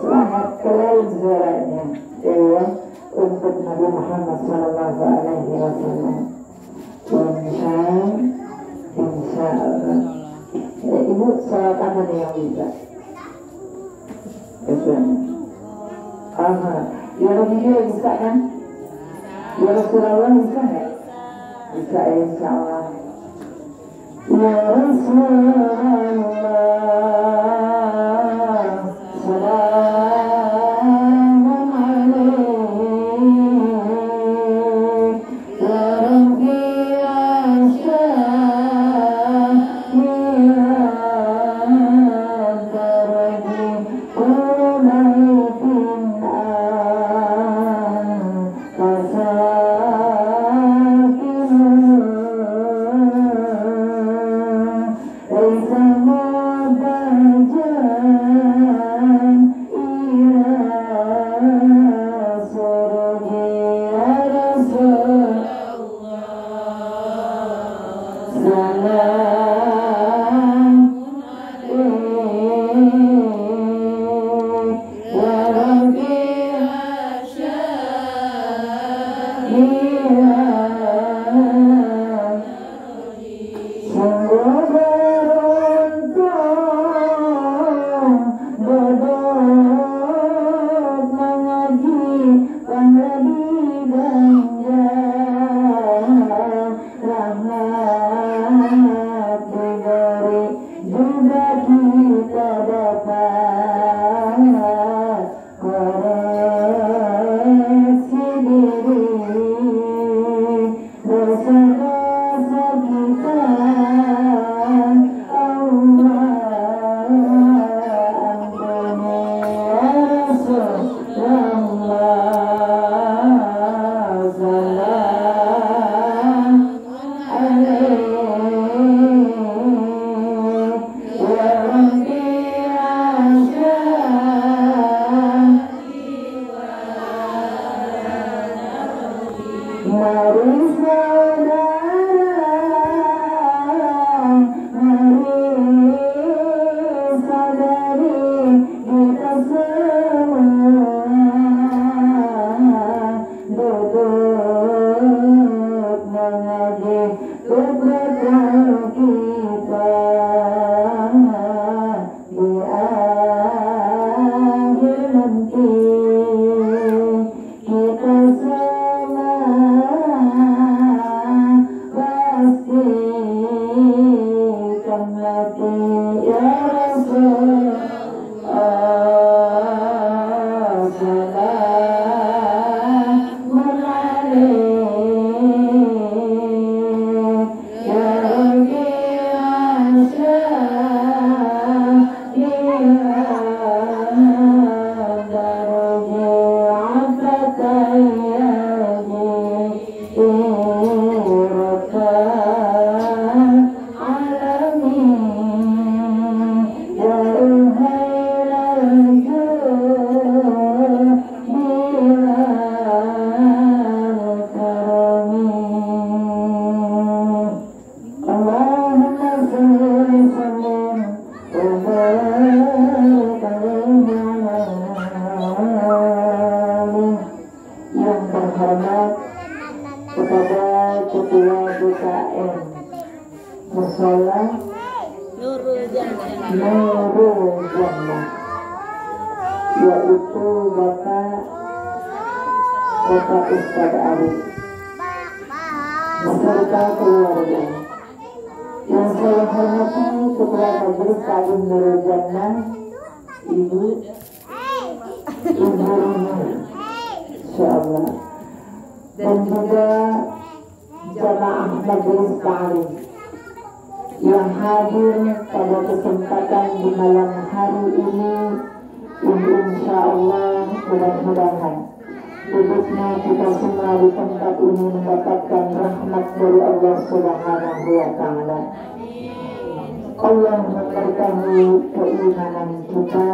Selamat kelahiran suaranya untuk Nabi Muhammad Sallallahu Alaihi Wasallam. Insya Allah. Ibu salat apa nih yang bisa? Ya video bisa kan? Ya Rasulullah bisa nggak? Bisa insya Allah. Ya Rasulullah. Yaitu Bapak Ustadz Arif beserta keluarga. Yang saya hormati Ketua Majelis Ta'lim Nurul Jannah, Ibu Insyaallah, dan juga jamaah Majelis Ta'lim yang hadir pada kesempatan di malam hari ini. Insya Allah mudah-mudahan duduknya kita semua di tempat ini mendapatkan rahmat dari Allah Subhanahu wa Ta'ala. Allah memberkahi keimanan kita,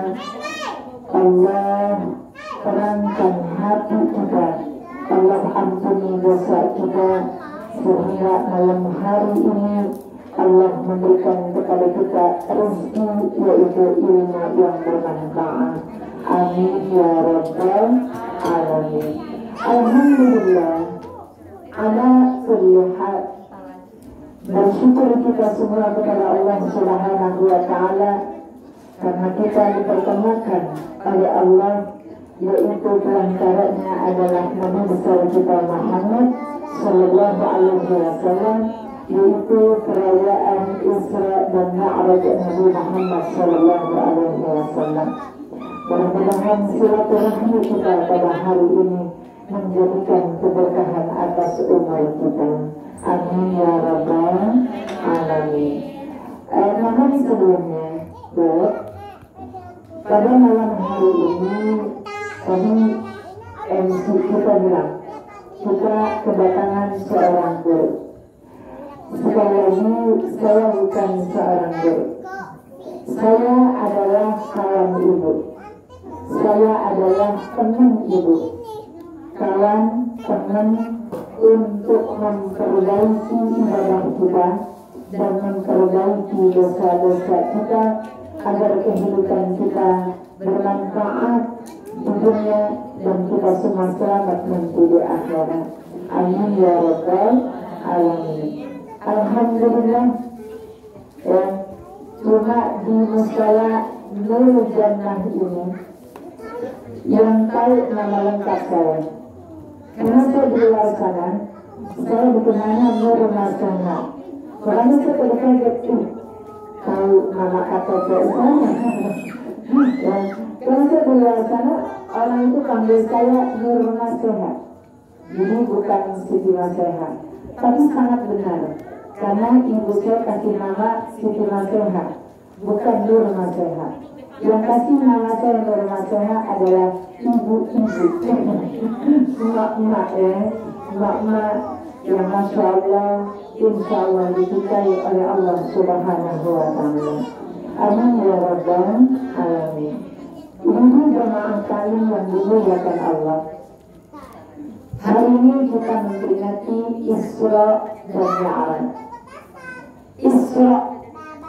Allah terangkan hati kita, Allah ampuni dosa kita, sehingga malam hari ini Allah memberikan kepada kita rezeki, yaitu ilmu yang bermanfaat. Amin ya rabbal alamin. Alhamdulillah ala kulli hal. Bersyukur kita semua kepada Allah Subhanahu wa Ta'ala karena kita dipertemukan oleh Allah, yaitu perantaranya adalah Nabi besar kita Muhammad sallallahu alaihi wasallam, yaitu perayaan Isra dan Mi'raj Nabi Muhammad sallallahu alaihi wasallam. Mudah-mudahan silaturahmi kita pada hari ini menjadikan keberkahan atas umur kita. Amin ya rabbal alamin. Mohon sebelumnya, pada malam hari ini kami MC kita bilang kita kedatangan seorang guru. Sekali lagi, saya bukan seorang guru. Saya adalah kawan ibu. Saya adalah teman ibu. Kawan, teman untuk memperbaiki ibadah kita dan memperbaiki dosa-dosa kita agar kehidupan kita bermanfaat di dunia dan kita semua selamat nanti di akhirat. Amin ya rabbal alamin. Alhamdulillah, ya, cuma di musala Nur Jannah ini yang tahu nama lengkap saya. Karena saya di luar sana, saya dikenalnya Nur Masana. Orangnya saya pada kaget, tahu nama KTP saya. Ya, karena saya di luar sana, orang itu panggil saya Nur Masana. Jadi bukan Siti Maseha, tapi sangat benar. Karena ibu saya kasih nama Siti Maseha, bukan Nur Maseha. Yang kasih nama saya Nur Maseha adalah ibu-ibu, emak-emak ya, emak-emak yang Masya Allah, Insya Allah disukai oleh Allah Subhanahu wa Ta'ala. Amin ya rabbal alamin. Ini jemaah kalian yang dimuliakan Allah. Hari ini kita memperingati Isra dan Mi'raj.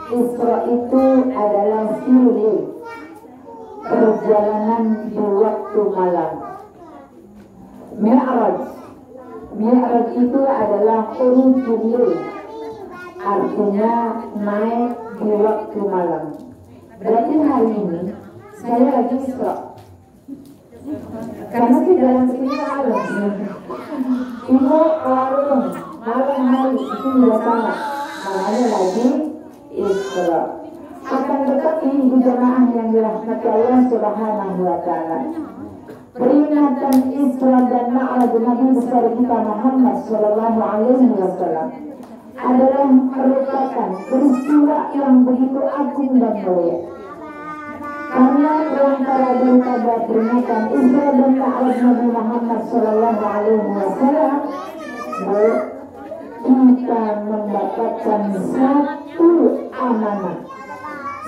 Isra itu adalah sirri, perjalanan di waktu malam. Mi'raj itu adalah urujul, artinya naik di waktu malam. Berarti hari ini saya lagi Isra. Karena sih dalam sini malam. Ibu malam hari itu sudah sama. Makanya lagi Isra. Akan tetapi di jemaah yang dirahmati Allah Subhanahu wa Ta'ala, peringatan Isra dan Mi'raj Nabi besar kita Muhammad sallallahu alaihi wasallam adalah merupakan peristiwa yang begitu agung dan mulia. Karena perantara daripada peringatan Isra dan Mi'raj Nabi Muhammad sallallahu alaihi wasallam, kita mendapatkan satu amanah,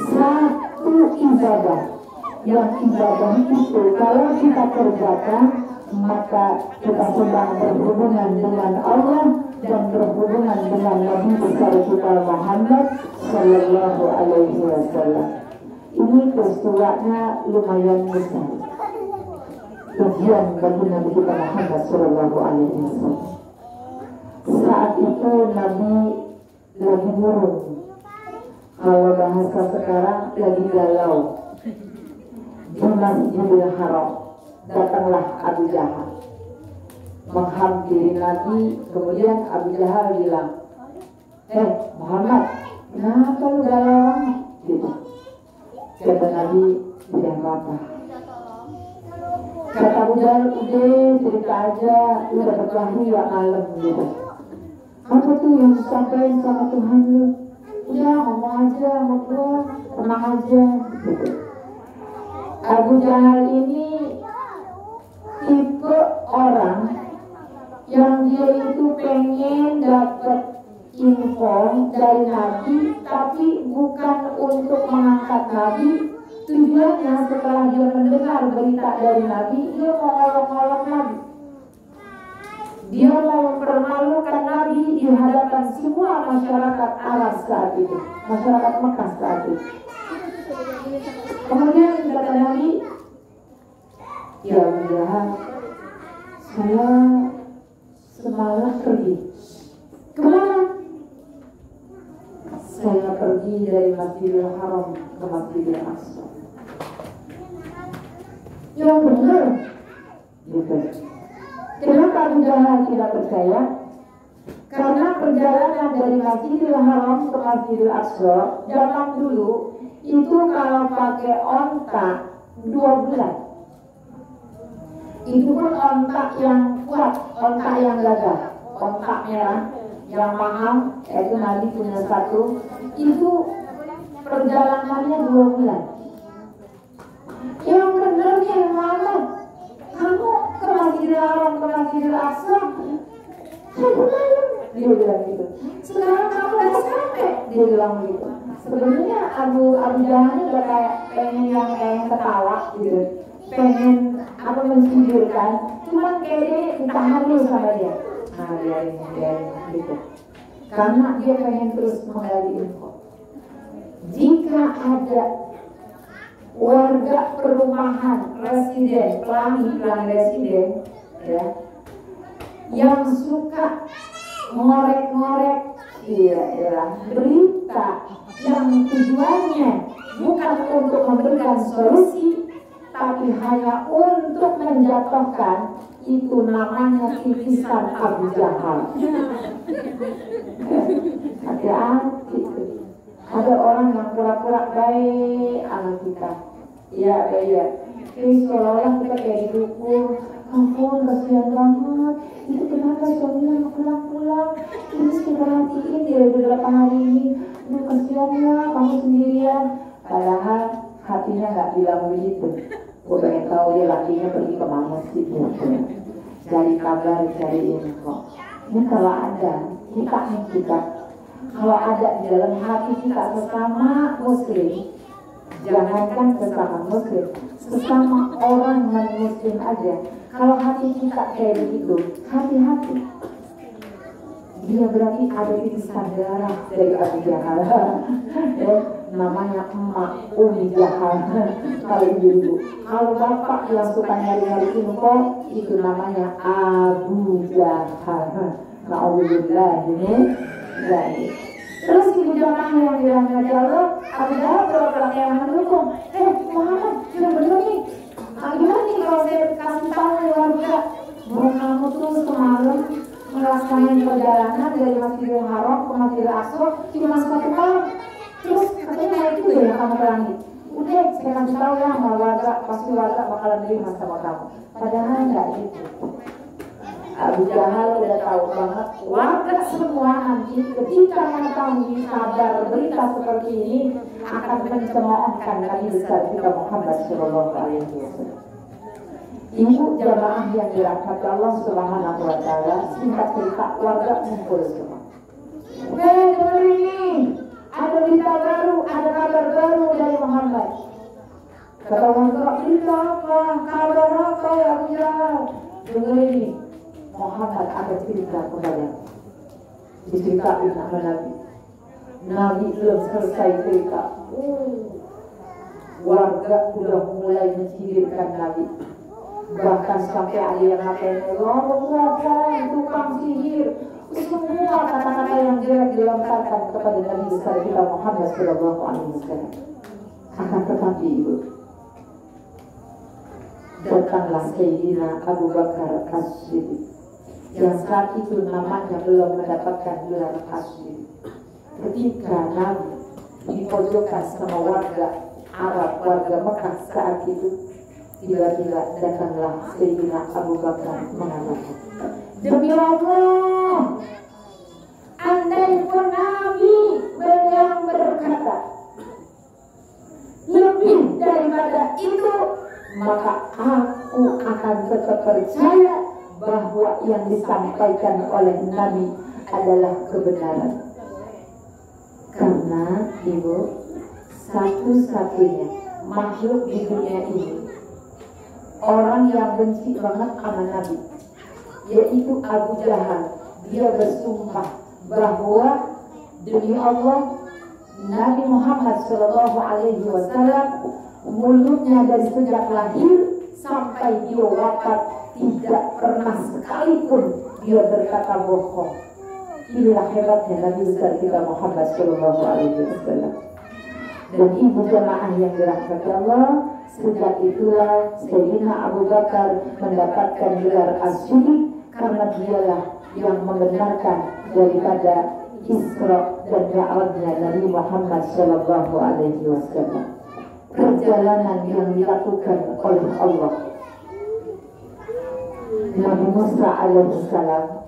satu ibadah. Yang ibadah itu kalau kita kerjakan, maka kita sedang berhubungan dengan Allah dan berhubungan dengan Nabi besar kita Muhammad sallallahu alaihi wasallam. Ini peristiwanya lumayan besar. Tujuan bagi Nabi kita Muhammad sallallahu alaihi wasallam. Saat itu Nabi lagi murung. Kalau bahasa sekarang lagi galau. Di Masjidil Haram datanglah Abu Jahal menghampiri Nabi. Kemudian Abu Jahal bilang, Muhammad, kenapa lu galau? Gitu. Kata Nabi, tidak apa-apa. Kata Abu Jahal, udah cerita aja, lu dapat wahyu ya malam gitu. Apa tuh yang disampaikan sama Tuhan lu? Udah ngomong aja sama gua, tenang aja gitu. Abu Jahal ini tipe orang yang dia itu pengen dapat info dari Nabi, tapi bukan untuk mengangkat Nabi. Tujuannya setelah dia mendengar berita dari Nabi, dia mau ngolok-ngolok Nabi. Dia mau mempermalukan Nabi di hadapan semua masyarakat Arab saat itu, masyarakat Mekah saat itu. Kemudian kata Nabi, ya udah, saya semalam pergi. Kemana? Saya pergi dari Masjidil Haram ke Masjidil Aqsa. Yang benar, gitu. Kenapa Abu Jahal tidak percaya? Karena perjalanan dari Masjidil Haram ke Masjidil Aqsa zaman dulu itu kalau pakai onta 2 bulan. Itu pun onta yang kuat, onta yang gagah, onta merah yang mahal, yaitu Nabi punya satu. Itu perjalanannya 2 bulan. Yang benernya yang mana? Kamu ke Masjidil Haram, ke Masjidil Aqsa 1 bulan. Dia bilang gitu. Sekarang kamu udah sampai. Dia bilang gitu. Sebenarnya Abu Jahal udah kayak pengen ketawa gitu, pengen mencidurkan, cuman kayaknya ditahan dulu sama dia. Nah dia gitu. Karena dia pengen terus menggali info. Jika ada warga perumahan residen, pelangi residen, ya, yang suka ngorek-ngorek berita yang tujuannya bukan untuk memberikan solusi, tapi hanya untuk menjatuhkan, itu namanya titisan Abu Jahal. Hati-hati. Ada orang yang pura-pura baik sama kita. Iya. Seolah-olah kita kayak didukung. Ampun, kasihan banget. Itu kenapa suaminya nggak pulang-pulang? Ini perhatiin dia udah 8 hari ini. Aduh, kasihan ya, kamu sendirian. Padahal hatinya nggak bilang begitu. Gue pengen tahu dia lakinya pergi kemana sih gitu. Cari kabar, cari info. Ini kalau ada, kita kalau ada di dalam hati kita sesama muslim, jangankan sesama muslim, sesama orang non-muslim aja, kalau hati kita kayak begitu, hati-hati. Dia berarti ada titisan darah dari Abu Jahal. Ya, namanya emak Umi Jahal. Kalau ibu, kalau bapak yang suka nyari-nyari info, itu namanya Abu Jahal. Na'udzubillah ini. Jadi, terus ibu jamaah yang bilangnya jauh, Abu Jahal kalau yang mendukung, Muhammad, yang bener nih. Gimana nih kalau saya kasih tahu warga bahwa kamu tuh semalam melaksanakan perjalanan dari Masjidil Haram ke Masjidil Aqsa cuma 1 tahun. Terus katanya itu ya kamu langit. Udah saya kasih tahu ya sama warga, pasti warga bakalan terima sama kamu. Padahal enggak gitu. Abu Jahal udah tahu banget warga semua nanti ketika mengetahui kabar berita seperti ini akan mencemoohkan Nabi besar kita Muhammad Shallallahu Alaihi Wasallam. Ibu jamaah yang dirahmati Allah Subhanahu Wa Taala, singkat cerita warga kumpul semua. Dengar ini, ada berita baru, ada kabar baru dari Muhammad. Kata warga, berita apa? Kabar apa ya Abu Jahal? Dengar ini. Muhammad akan cerita kepada diceritain sama Nabi. Nabi belum selesai cerita, warga sudah mulai mencidurkan Nabi. Bahkan sampai ada yang ngatain, tukang sihir. Semua kata-kata yang jelek dilontarkan kepada Nabi besar kita Muhammad Sallallahu Alaihi Wasallam. Akan tetapi ibu, datanglah Sayyidina Abu Bakar As-Siddiq yang saat itu namanya belum mendapatkan gelar As-Siddiq. Ketika Nabi dipojokkan sama warga Arab, warga Mekah saat itu, tiba-tiba datanglah Sayyidina Abu Bakar mengatakan, demi Allah, andai pun Nabi yang berkata lebih daripada itu, maka aku akan tetap percaya bahwa yang disampaikan oleh Nabi adalah kebenaran. Karena Ibu, satu-satunya makhluk di dunia ini orang yang benci banget sama Nabi, yaitu Abu Jahal. Dia bersumpah bahwa demi Allah, Nabi Muhammad SAW mulutnya dari sejak lahir sampai dia wafat tidak pernah sekalipun dia berkata bohong. Inilah hebatnya Nabi besar kita Muhammad SAW. Dan ibu jamaah yang dirahmati Allah, sejak itulah Sayyidina Abu Bakar mendapatkan gelar As-Siddiq, karena dialah yang membenarkan daripada Isra dan Mi'rajnya Nabi Muhammad SAW. Perjalanan yang dilakukan oleh Allah. Nabi Musa alaihissalam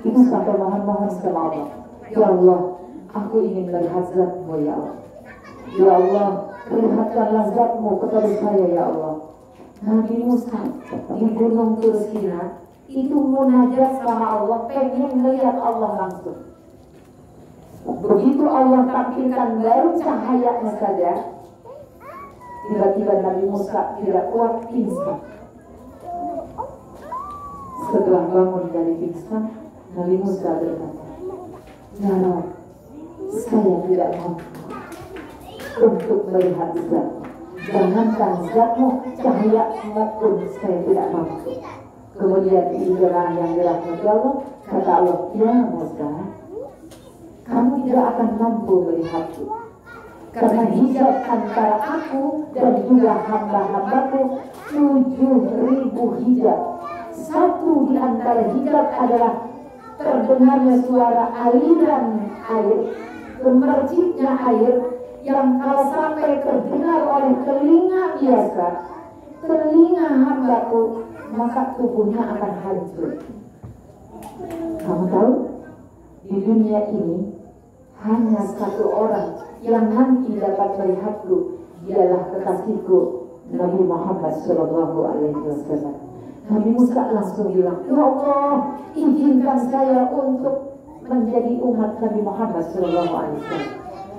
itu sampai mohon-mohon sama Allah, ya Allah, aku ingin melihat zat-Mu ya Allah. Ya Allah, perlihatkanlah zat-Mu kepada saya ya Allah. Nabi Musa di Gunung Tursina itu munajat sama Allah, pengen melihat Allah langsung. Begitu Allah tampilkan baru cahayanya saja, tiba-tiba Nabi Musa tidak kuat, pingsan. Setelah bangun dari pingsan, Nabi Musa berkata, ya Allah, saya tidak mampu untuk melihat zat-Mu. Jangankan zat-Mu, cahaya-Mu pun saya tidak mampu. Kemudian inilah yang dirahmati Allah, kata Allah, ya Musa, kamu tidak akan mampu melihatku, karena hijab antara aku dan juga hamba-hambaku 7.000 hijab. Satu di antara hijab adalah terdengarnya suara aliran air, gemerciknya air, yang kalau sampai terdengar oleh telinga biasa, telinga hambaku, maka tubuhnya akan hancur. Kamu tahu, di dunia ini hanya satu orang yang nanti dapat melihatku, dialah kekasihku Nabi Muhammad SAW. Nabi Musa langsung bilang, ya Allah, izinkan saya untuk menjadi umat Nabi Muhammad SAW,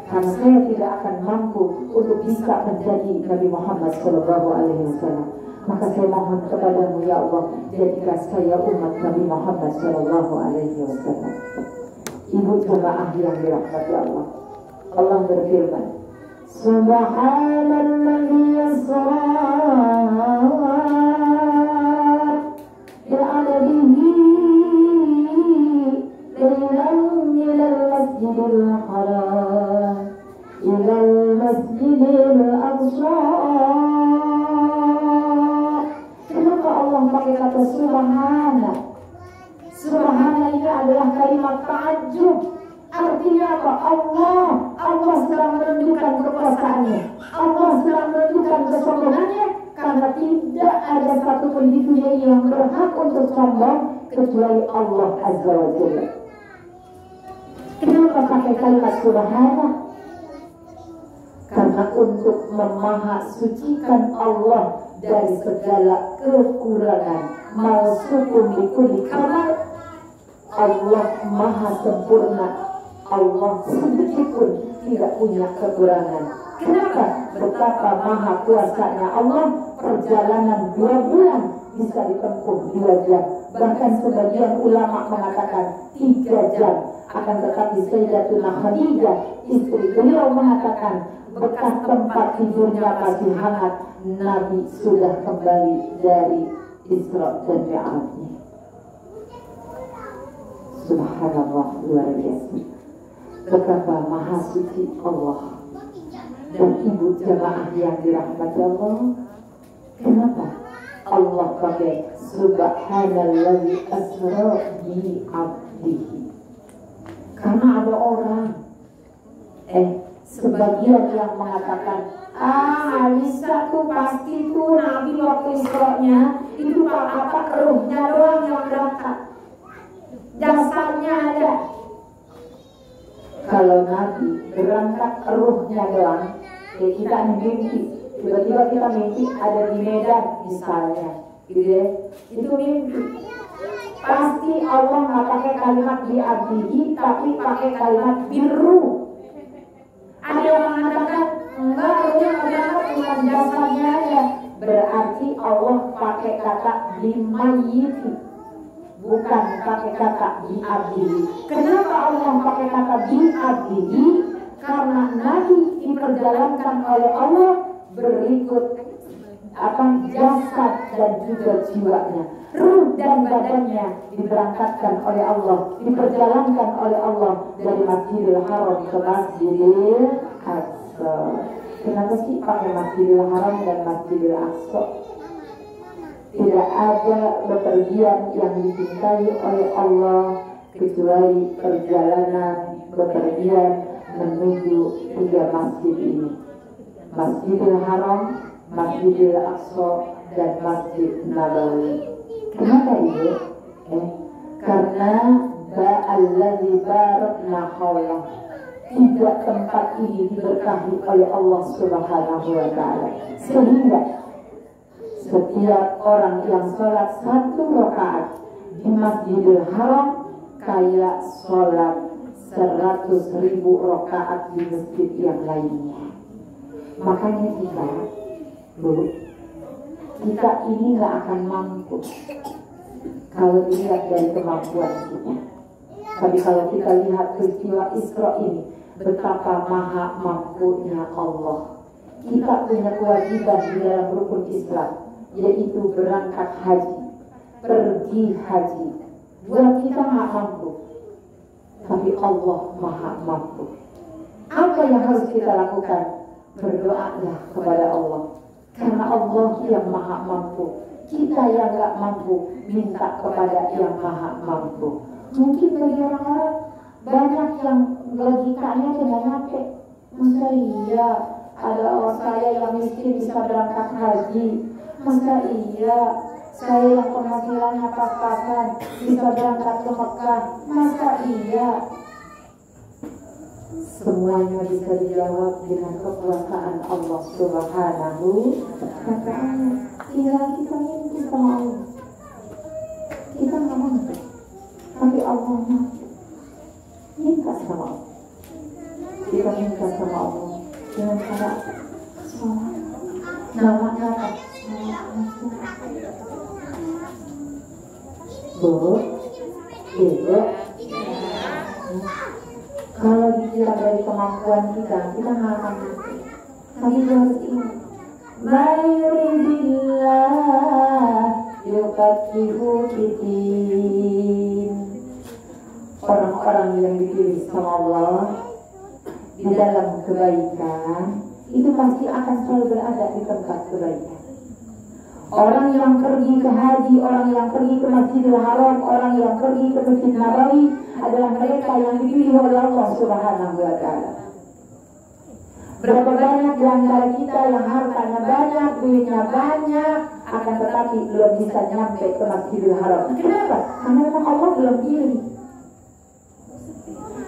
karena saya tidak akan mampu untuk bisa menjadi Nabi Muhammad SAW. Maka saya mohon kepadamu ya Allah, jadikan saya umat Nabi Muhammad SAW. Ibu jemaah yang dirahmati Allah, Allah berfirman, Subhanalladzi yasra bi'adadihi laylan minal masjidil haram ilal masjidil aqsa. Kenapa Allah pakai kata subhana? Subhana ini adalah kalimat ta'ajub. Artinya apa? Allah sedang menunjukkan kekuasaannya, Allah sedang menunjukkan kesombongannya, karena tidak ada satu pun di dunia yang berhak untuk sombong kecuali Allah Azza wa Jalla. Kenapa pakai kalimat subhana? Karena untuk memahasucikan Allah dari segala kekurangan. Mausukum bikulli kamal, Allah maha sempurna, Allah sedikit pun tidak punya kekurangan. Kenapa? Betapa maha kuasanya Allah, perjalanan 2 bulan bisa ditempuh 2 jam. Bahkan sebagian ulama mengatakan 3 jam. Akan tetapi Sayyidatuna Khadijah, istri beliau, mengatakan bekas tempat tidurnya masih hangat. Nabi sudah kembali dari Isra dan Mi'rajnya. Subhanallah, luar biasa. Betapa maha suci Allah. Dan ibu jemaah yang dirahmati Allah, kenapa Allah pakai Subhanalladzi asra bi 'abdihi? Karena ada orang, sebagian yang mengatakan, Alisa tuh pasti tuh Nabi waktu Isra-nya itu apa ruhnya doang yang berangkat, jasadnya ada. Kalau Nabi berangkat ruhnya doang, kita mimpi, tiba-tiba kita mimpi ada di Medan misalnya, gitu ya, itu mimpi. Pasti Allah nggak pakai kalimat bi'abdihi, tapi pakai kalimat birru. Ada yang mengatakan enggak, yang mengatakan cuma jasanya aja. Berarti Allah pakai kata bimayyiti, bukan pakai kata bi'abdihi. Kenapa Allah pakai kata bi'abdihi? Karena Nabi diperjalankan oleh Allah berikut jasad dan juga jiwanya, ruh dan badannya diberangkatkan oleh Allah, diperjalankan oleh Allah dari Masjidil Haram ke Masjidil Aqsa. Kenapa sih pakai Masjidil Haram dan Masjidil Aqsa? Tidak ada bepergian yang dicintai oleh Allah kecuali perjalanan bepergian menuju tiga masjid ini: Masjidil Haram, Masjidil Aqsa, dan Masjid Nabawi. Kenapa itu? Karena ba'alladzi barakna hawlah, tiga tempat ini diberkahi oleh Allah Subhanahu wa Ta'ala, sehingga setiap orang yang sholat 1 rakaat di Masjidil Haram kayak sholat 100.000 rakaat di masjid yang lainnya. Makanya kita ini gak akan mampu kalau dilihat dari kemampuan kita. Tapi kalau kita lihat peristiwa Isra ini, betapa maha mampunya Allah. Kita punya kewajiban di dalam rukun Islam, yaitu berangkat haji, pergi haji. Buat kita gak mampu, tapi Allah maha mampu. Apa yang harus kita lakukan? Berdoalah kepada Allah, karena Allah yang maha mampu. Kita yang gak mampu, minta kepada yang maha mampu. Mungkin bagi orang-orang banyak yang logikanya tidak nyampe. Masa iya ada orang saya yang miskin bisa berangkat haji? Masa iya saya yang penghasilannya pas-pasan bisa berangkat ke Mekah? Masa iya? Semuanya bisa dijawab dengan kekuasaan Allah Subhanahu wa Ta'ala. Tinggal kita minta sama Allah. Kita nggak mampu, tapi Allah mampu. Minta sama Allah. Kita minta sama Allah dengan cara sholat. Namanya apa? Kalau dilihat dari kemampuan kita nggak akan mampu. Tapi harus ingat, Mayuribillah yuqatihu fiddin. Orang-orang yang dipilih sama Allah di dalam kebaikan itu pasti akan selalu berada di tempat kebaikan. Orang yang pergi ke haji, orang yang pergi ke Masjidil Haram, orang yang pergi ke Masjid Nabawi adalah mereka yang dipilih oleh Allah Subhanahu wa Ta'ala. Berapa banyak di antara kita yang hartanya banyak, duitnya banyak, akan tetapi belum bisa nyampe ke Masjidil Haram. Kenapa? Karena memang Allah belum pilih.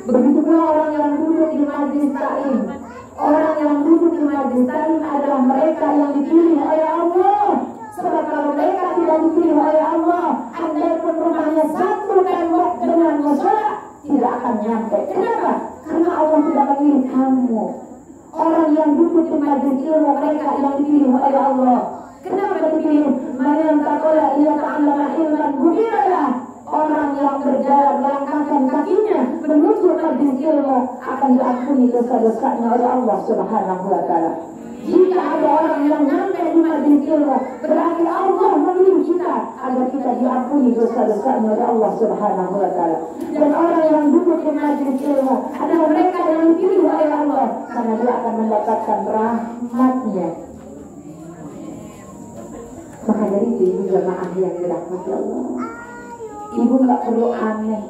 Begitu pula orang yang duduk di Majlis Ta'lim. Orang yang duduk di Majlis Ta'lim adalah mereka yang dipilih oleh Allah. Sebab kalau mereka tidak dipilih oleh Allah, andai pun rumahnya satu tembok dengan mushola, tidak akan nyampe. Kenapa? Karena Allah tidak memilih kamu. Orang yang duduk di majlis ilmu, mereka yang dipilih oleh Allah. Kenapa dipilih? Man taqala ila ta'allama ilman budiyalah. Orang yang berjalan melangkahkan kakinya menuju majlis ilmu akan diampuni dosa-dosanya oleh Allah Subhanahu wa Ta'ala. Jika ada orang yang nyampe di majlis ilmu, berarti Allah memilih kita agar kita diampuni dosa-dosanya oleh Allah Subhanahu wa Ta'ala. Dan orang yang duduk di majlis ilmu adalah mereka yang dipilih oleh Allah, karena dia akan mendapatkan rahmatnya. Maka dari itu ibu jamaah yang dirahmati Allah, ibu gak perlu aneh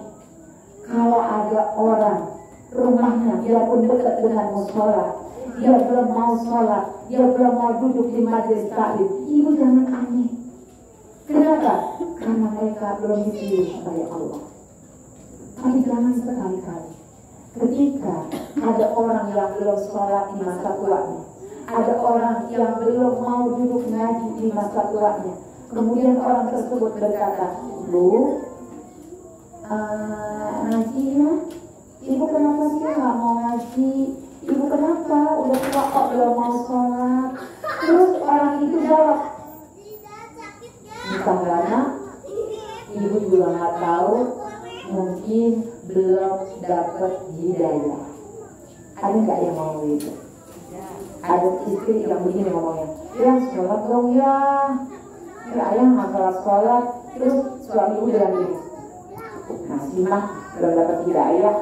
kalau ada orang rumahnya biarpun dekat dengan mushola, dia belum mau sholat, dia belum mau duduk di majlis taklim. Ibu jangan aneh. Kenapa? Karena mereka belum dipilih oleh Allah. Tapi jangan sekali-kali ketika ada orang yang belum sholat di masa tuanya, ada orang yang belum mau duduk ngaji di masa tuanya, Kemudian orang tersebut berkata, Bu, ngaji ya? Ibu kenapa sih nggak mau ngaji? Ibu kenapa? Udah tua kok belum mau sholat? Terus orang itu jawab, entah karena ibu juga nggak tahu, mungkin belum dapat hidayah. Ada nggak yang mau itu? Ada istri yang begini ngomongnya, ya sholat dong ya. Ya ayah nggak sholat, terus suami ibu bilang gini, masih mah belum dapat hidayah.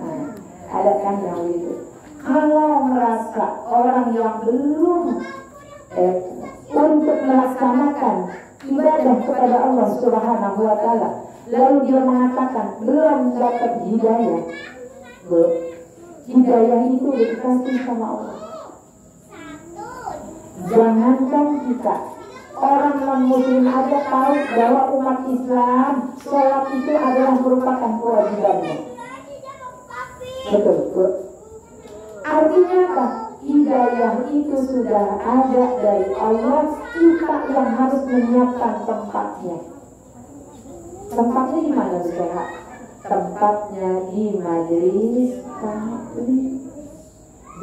Nah, ada kan yang itu. Kalau merasa orang yang belum untuk melaksanakan ibadah kepada Allah Subhanahu wa Ta'ala, lalu dia mengatakan belum dapat hidayah, hidayah itu dikasih sama Allah. Jangankan kita, orang non-muslim aja tahu bahwa umat Islam sholat itu adalah merupakan kewajibannya. Betul, Bu. Artinya apa? Hidayah itu sudah ada dari Allah, kita yang harus menyiapkan tempatnya. Tempatnya di mana, Bu? Tempatnya di majelis taklim.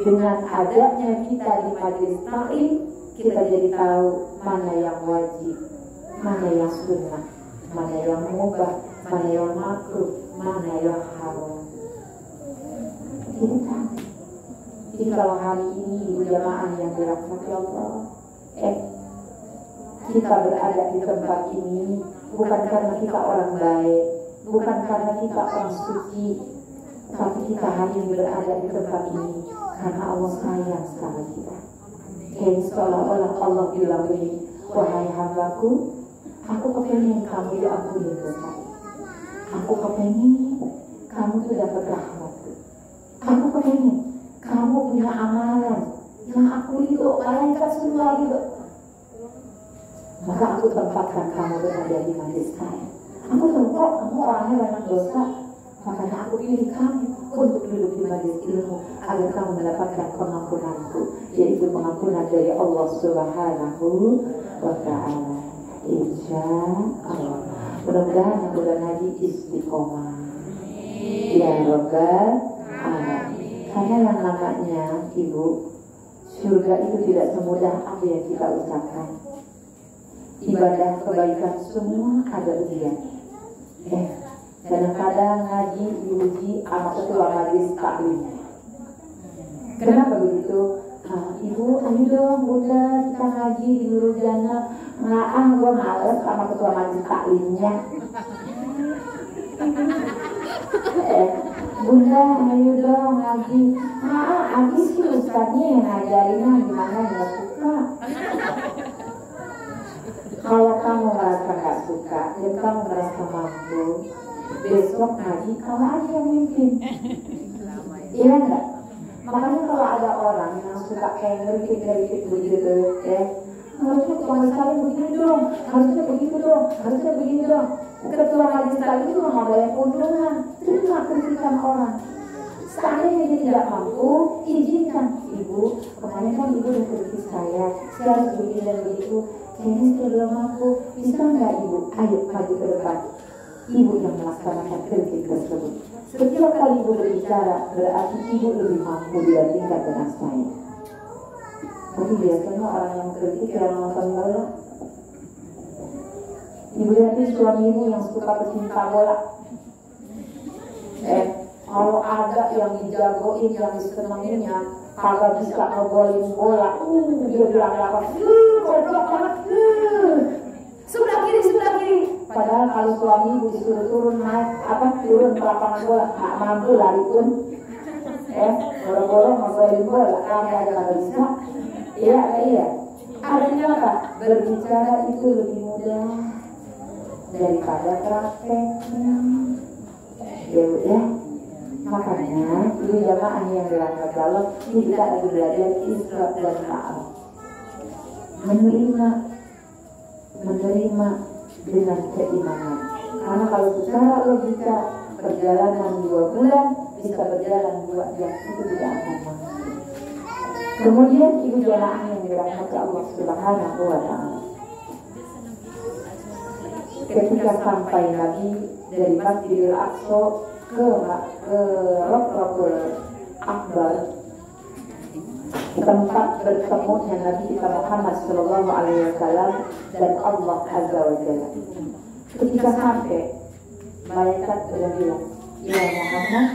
Dengan adanya kita di majelis taklim, kita jadi tahu mana yang wajib, mana yang sunnah, mana yang mubah, mana yang makruh, mana yang haram. Jadi kalau hari ini ibu jamaah yang dirahmati Allah, kita berada di tempat ini bukan karena kita orang baik, bukan karena kita orang suci, tapi kita hari ini berada di tempat ini karena Allah sayang sama kita. Kayak seolah-olah Allah bilang begini, wahai hambaku, aku kepengen kamu diampuni dosa. Aku kepengen kamu tuh dapat rahmat. Aku kepengen kamu punya amalan yang aku itu malaikat semua gitu. Maka aku tempatkan kamu berada di majelis saya. Aku tahu kok kamu orangnya banyak dosa, makanya aku pilih kamu untuk duduk di majelis ilmu agar kamu mendapatkan pengampunanku, yaitu pengampunan dari Allah Subhanahu wa Ta'ala. Insya Allah. Mudah-mudahan yang udah ngaji istiqomah. Ya Rabbal Alamin. Karena yang namanya Ibu, surga itu tidak semudah apa yang kita usahakan. Ibadah kebaikan semua ada ujian. Kadang-kadang ngaji diuji sama ketua majelis taklim. Kenapa begitu? Ibu, ayo dong bunda kita ngaji di Nurul Jannah. Gue males sama ketua majelis taklimnya. Bunda, ayo dong ngaji. Abis sih ustadznya yang ngajarinnya gimana nggak suka. Kalau kamu merasa nggak suka dan kamu merasa mampu, besok ngaji kamu aja yang mimpin. Iya enggak? Makanya kalau ada orang yang suka kayak ngeritik begitu harusnya ketua sekali begini dong, harusnya begitu dong, harusnya begini dong. Ketua majelis sekali itu nggak boleh keuntungan, terima kritikan orang. Seandainya dia tidak mampu, izinkan. Ibu, kemarin kan ibu udah kritik saya harus begini dan begitu. Kayaknya saya belum mampu, bisa nggak ibu? Ayo maju ke depan. Ibu yang melaksanakan kritik tersebut. Setiap kali ibu berbicara, berarti ibu lebih mampu dibandingkan dengan saya. Tapi biasanya orang yang kritik yang nonton bola. Ibu lihat suami ibu yang suka pecinta bola. Kalau ada yang dijagoin, yang disenanginnya, kagak bisa ngegolin bola. Dia bilang apa? Goblok banget. Sebelah kiri. Padahal kalau suami ibu disuruh turun turun ke lapangan bola, nggak mampu lari pun. Boro-boro ngegolin bola, kami aja nggak bisa. Iya. Artinya apa? Berbicara itu lebih mudah daripada prakteknya. Ya. Makanya ini jamaah yang dirahmati Allah, ini kita lagi belajar Isra dan Mi'raj. Menerima dengan keimanan. Karena kalau secara logika perjalanan 2 bulan bisa berjalan 2 jam, itu tidak akan mampu. Kemudian ibu jamaah yang dirahmati Allah Subhanahu wa Ta'ala, ketika sampai Nabi dari Masjidil Aqsa ke Raqratul Akbar, tempat bertemunya Nabi kita Muhammad Sallallahu Alaihi Wasallam dan Allah Azza wa Jalla. Ketika sampai, malaikat bilang, ya Muhammad,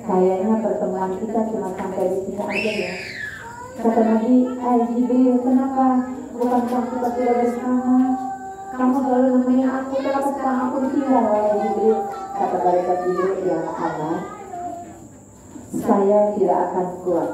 kayaknya pertemuan kita cuma sampai di sini aja ya. Kata Nabi, hai Jibril, kenapa? Bukankah kita sudah bersama? Kamu selalu nemenin aku, kenapa sekarang aku tinggal, wahai Jibril? Kata malaikat Jibril, ya Muhammad, saya tidak akan kuat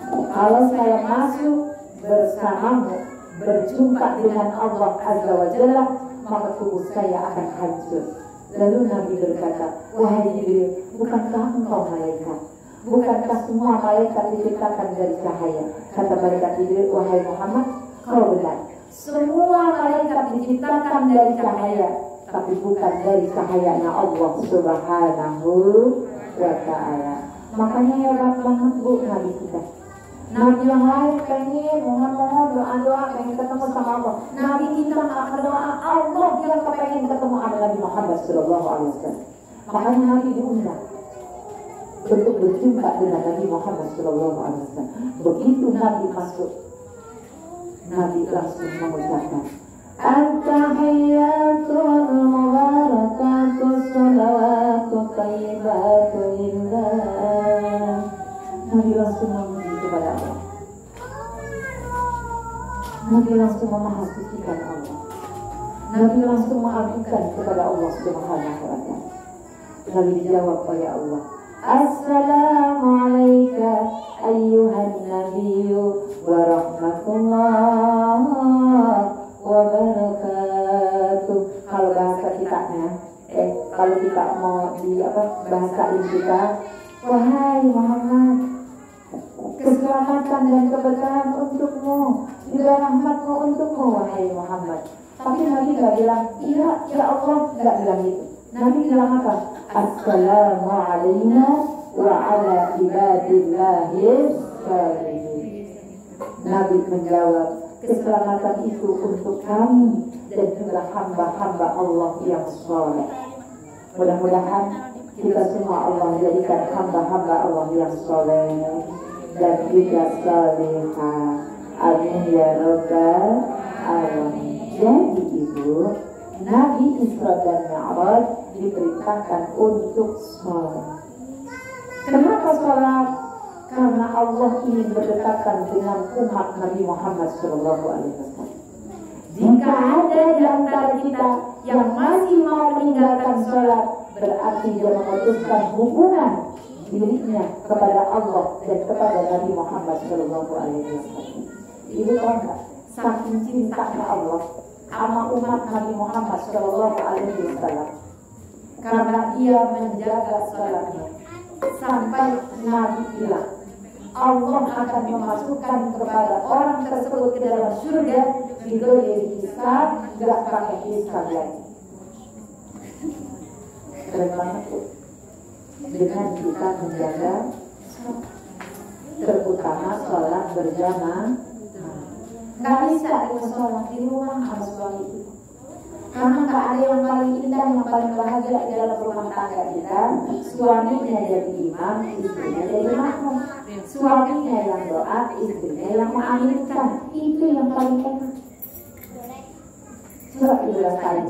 kalau saya masuk bersamamu, berjumpa dengan Allah Azza wa Jalla, maka tubuh saya akan hancur. Lalu Nabi berkata, wahai Jibril, bukankah engkau malaikat? Bukankah semua malaikat diciptakan dari cahaya? Kata malaikat Jibril, wahai Muhammad, kau benar. Semua malaikat diciptakan dari cahaya, tapi bukan dari cahayanya Allah Subhanahu wa Ta'ala. Makanya hebat banget Bu Nabi kita. Nabi yang lain pengen mohon-mohon doa-doa pengen ketemu sama Allah. Nabi kita nggak berdoa, Allah yang kepengen ketemu sama Nabi Muhammad Sallallahu Alaihi Wasallam. Makanya Nabi diundang untuk berjumpa dengan Nabi Muhammad Sallallahu Alaihi Wasallam. Begitu Nabi masuk, Nabi langsung mengucapkan At-tahiyyatu wal-mubarakatu salawatu tayyibatu lillah. Nabi langsung memuji kepada Allah. Nabi langsung memahasucikan Allah. Nabi langsung mengadukan kepada Allah Subhanahu wa Ta'ala. Lalu dijawab oleh Allah, Assalamualaikum ayyuhan nabiyyu wa rahmatullah wa barakatuh. Kalau bahasa kitanya, kalau kita mau bahasain kita, wahai Muhammad, keselamatan dan keberkahan untukmu, juga rahmatmu untukmu, wahai Muhammad. Tapi Nabi gak bilang, iya, ya Allah, gak bilang itu. Nabi bilang apa? Assalamu alayna wa ala ibadillahis shalihin. Nabi menjawab, keselamatan itu untuk kami dan juga hamba-hamba Allah yang soleh. Mudah-mudahan kita semua Allah jadikan hamba-hamba Allah yang soleh dan juga solehah. Amin ya rabbal alamin. Jadi Ibu, Nabi Isra dan Mi'raj diperintahkan untuk sholat. Kenapa sholat? Karena Allah ingin berdekatan dengan umat Nabi Muhammad SAW. Jika ada di antara kita yang masih mau meninggalkan sholat, berarti dia memutuskan hubungan dirinya kepada Allah dan kepada Nabi Muhammad SAW. Ibu tahu nggak? Saking cintanya Allah sama umat Nabi Muhammad SAW, karena dia menjaga sholatnya sampai Nabi bilang Allah akan memasukkan kepada orang tersebut ke dalam surga bighairi hisab, gak pakai hisab lagi. Keren banget tuh. Dengan kita menjaga terutama sholat berjamaah. Gak bisa kita sholat di rumah sama suami itu, karena gak ada yang paling indah, yang paling bahagia di dalam rumah tangga kita. Suaminya jadi imam, istrinya jadi makmum. Suaminya yang doa, istrinya yang mengaminkan. Itu yang paling enak. Coba dirasain.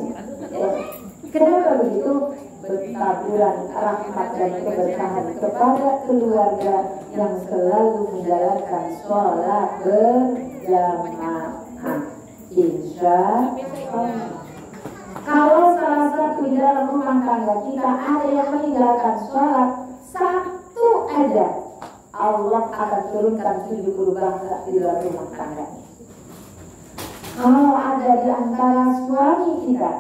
Kenapa begitu? Bertaburan rahmat dan keberkahan kepada keluarga yang selalu menjalankan sholat berjamaah. Insya Allah. Kalau salah satu di dalam rumah tangga kita ada yang meninggalkan sholat, satu aja, Allah akan turunkan 70 bangsa di dalam rumah tangga. Kalau ada di antara suami kita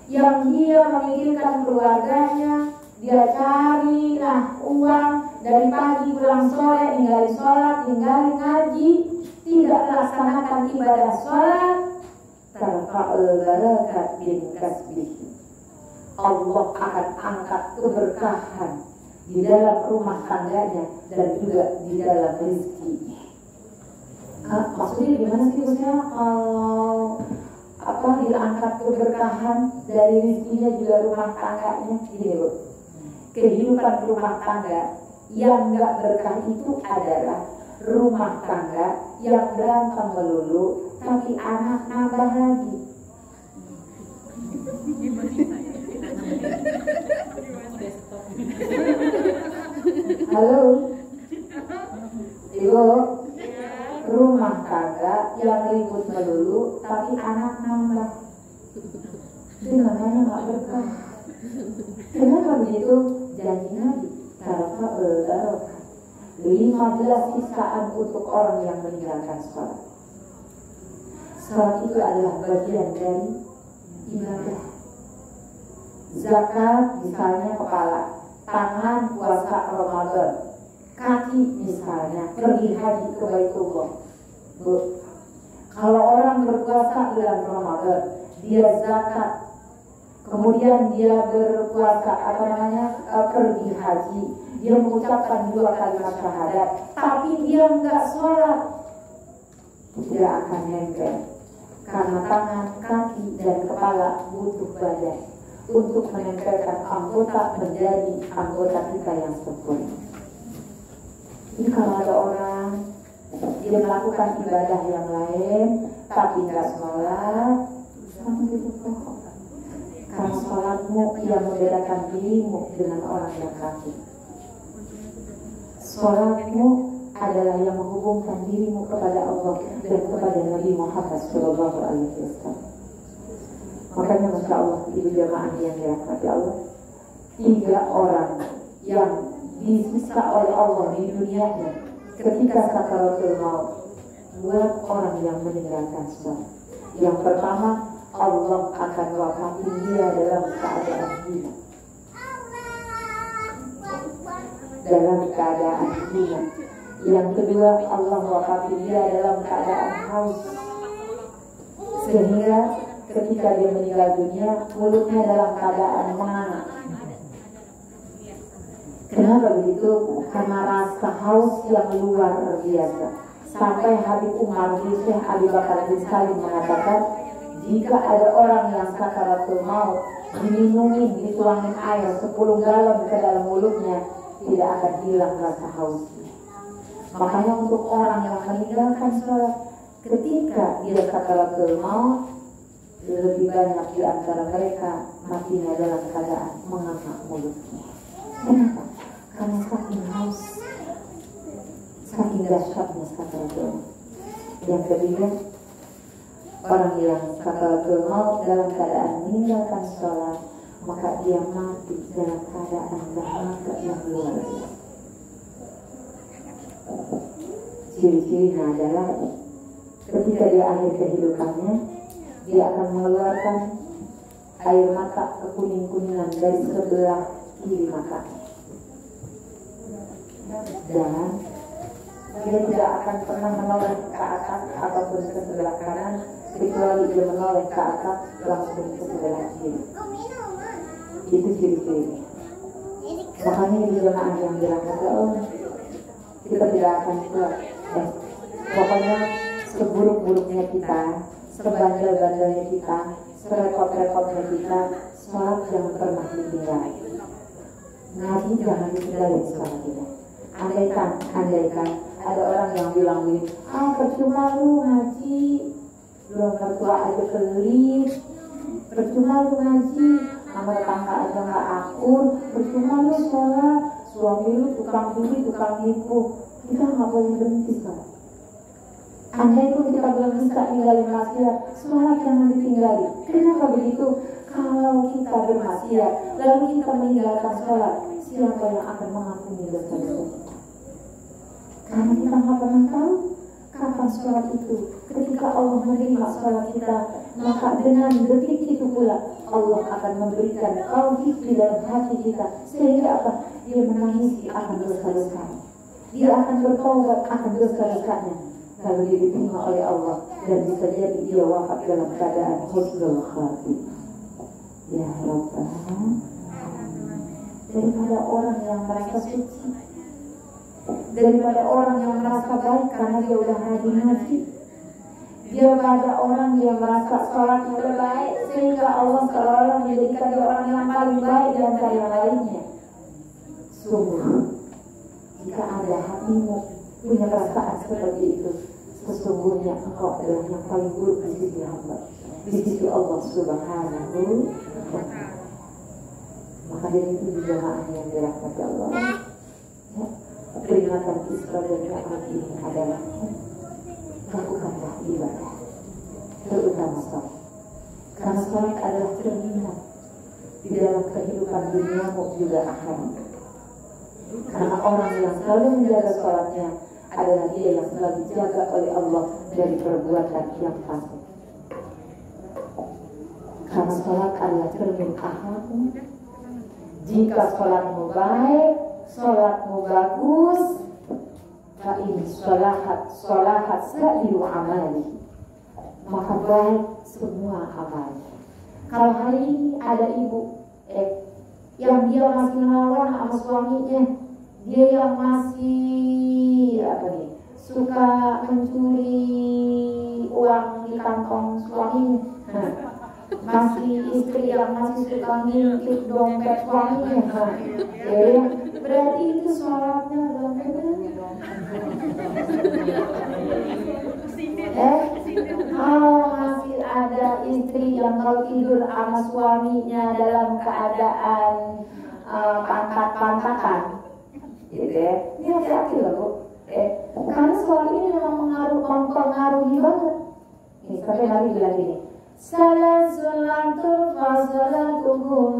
yang dia memikirkan keluarganya, dia cari uang dari pagi pulang sore, ninggalin sholat, ninggalin ngaji, tidak melaksanakan ibadah sholat, tarfa'ul barakat bin kasbih. Allah akan angkat keberkahan di dalam rumah tangganya dan juga di dalam rezekinya. Maksudnya gimana sih Bosnya? diangkat keberkahan dari rezekinya juga rumah tangganya. Gini Bu, kehidupan rumah tangga yang nggak berkah itu adalah rumah tangga yang berantem melulu tapi anak nambah lagi. Halo Ibu, rumah tangga yang ribut melulu tapi anak nambah, itu namanya nggak berkah. Kenapa begitu? Janji Nabi barokah 15 sisaan untuk orang yang meninggalkan sholat. Sholat itu adalah bagian dari ibadah. Zakat misalnya kepala, tangan puasa Ramadan, kaki misalnya pergi haji ke Baitullah. Bu, kalau orang berpuasa bulan Ramadan, dia zakat, kemudian dia berpuasa pergi haji, dia mengucapkan 2 kalimat syahadat, tapi dia enggak sholat, tidak akan nempel. Karena tangan, kaki, dan kepala butuh badan untuk menempelkan anggota menjadi anggota kita yang sempurna. Jadi kalau ada orang dia melakukan ibadah yang lain tapi nggak sholat, kamu itu bohong. Karena sholatmu yang membedakan dirimu dengan orang yang kafir. Sholatmu adalah yang menghubungkan dirimu kepada Allah dan kepada Nabi Muhammad SAW. Makanya Masya Allah, ibu jamaah yang dirahmati Allah, 3 orang yang disiksa oleh Allah di dunianya ketika sakaratul maut, buat orang yang meninggalkan sholat. Yang pertama, Allah akan wafati dia dalam keadaan gila. Dalam keadaan gila. Yang kedua, Allah wafati dia dalam keadaan haus, sehingga ketika dia meninggal dunia, mulutnya dalam keadaan menganga. Kenapa begitu? Karena rasa haus yang luar biasa. Sampai Habib Umar bin Syekh Abi Bakar bin Salim mengatakan, jika ada orang yang sakaratul maut, diminumi, dituangin air 10 galon ke dalam mulutnya, tidak akan hilang rasa hausnya. Makanya untuk orang yang meninggalkan sholat, ketika dia sakaratul maut, lebih banyak di antara mereka matinya dalam keadaan menganga mulutnya. Kenapa? Karena saking haus, saking dahsyatnya sakaratul maut. Yang ketiga, orang yang sakaratul maut dalam keadaan meninggalkan sholat, maka dia mati dalam keadaan dahaga yang luar biasa. Ciri-cirinya adalah ketika dia akhir kehidupannya, dia akan mengeluarkan air mata kekuning-kuningan dari sebelah kiri matanya, dan dia tidak akan pernah menoleh ke atas ataupun ke sebelah kanan, kecuali dia menoleh ke atas langsung ke sebelah kiri. Itu ciri-cirinya. Makanya di jemaah yang dirahmati Allah, kita tidak akan kuat. Pokoknya seburuk-buruknya kita, sebandel-bandelnya kita, serepot-repotnya kita, sholat jangan pernah ditinggal. Ngaji jangan ditinggalin sholat kita. Andaikan ada orang yang bilang begini, percuma lu ngaji, belum mertua aja pelit, percuma lu ngaji, sama tetangga aja nggak akur, percuma lu sholat, suami lu tukang curi, tukang nipu. Kita nggak boleh berhenti sholat. Andai pun kita belum bisa tinggalin maksiat, sholat jangan ditinggali. Kenapa begitu? Kalau kita bermaksiat, lalu kita meninggalkan sholat, siapa yang akan mengampuni dosa-dosa kita? Karena kita nggak pernah tahu kapan sholat itu. Ketika Allah menerima sholat kita, maka dengan detik itu pula Allah akan memberikan tauhid di dalam hati kita, sehingga apa? Dia menangisi akan dosa-dosanya. Dia akan bertaubat akan dosa-dosanya, lalu dia diterima oleh Allah, dan bisa jadi dia wafat dalam keadaan husnul khatimah. Ya Rabbah, daripada orang yang merasa suci, daripada orang yang merasa baik karena dia udah rajin ngaji, Dia pada orang yang merasa sholatnya lebih baik, sehingga Allah seolah-olah menjadikan dia orang yang paling baik di antara yang lainnya. Sungguh, jika ada hatimu punya perasaan seperti itu, sesungguhnya engkau adalah yang paling buruk di sisi hamba, di sisi Allah Subhanahu wa Ta'ala. Maka dari itu di jamaah yang dirahmati Allah, ya, peringatan Isra dan Mi'raj ini adalah lakukanlah ibadah, terutama sholat, karena sholat adalah cerminan di dalam kehidupan duniamu juga akhirat. Karena orang yang selalu menjaga sholatnya adalah dia yang selalu dijaga oleh Allah dari perbuatan yang fasik. Karena sholat adalah cermin akhlakmu. Jika sholatmu baik, sholatmu bagus, fa'in sholahat sa'iru amali, maka baik semua amal. Kalau hari ini ada ibu yang dia masih ngelawan sama suaminya, dia yang masih suka mencuri uang di kantong suaminya, masih istri yang masih suka ngintip dompet suaminya, berarti itu sholatnya belum benar. Kalau masih ada istri yang kalau tidur sama suaminya dalam keadaan pantat-pantatan, gitu ya, ini hati-hati loh Bu. Karena soal ini memang mempengaruhi banget. Nih, sampai Nabi bilang gini, salasun fasalatuhum,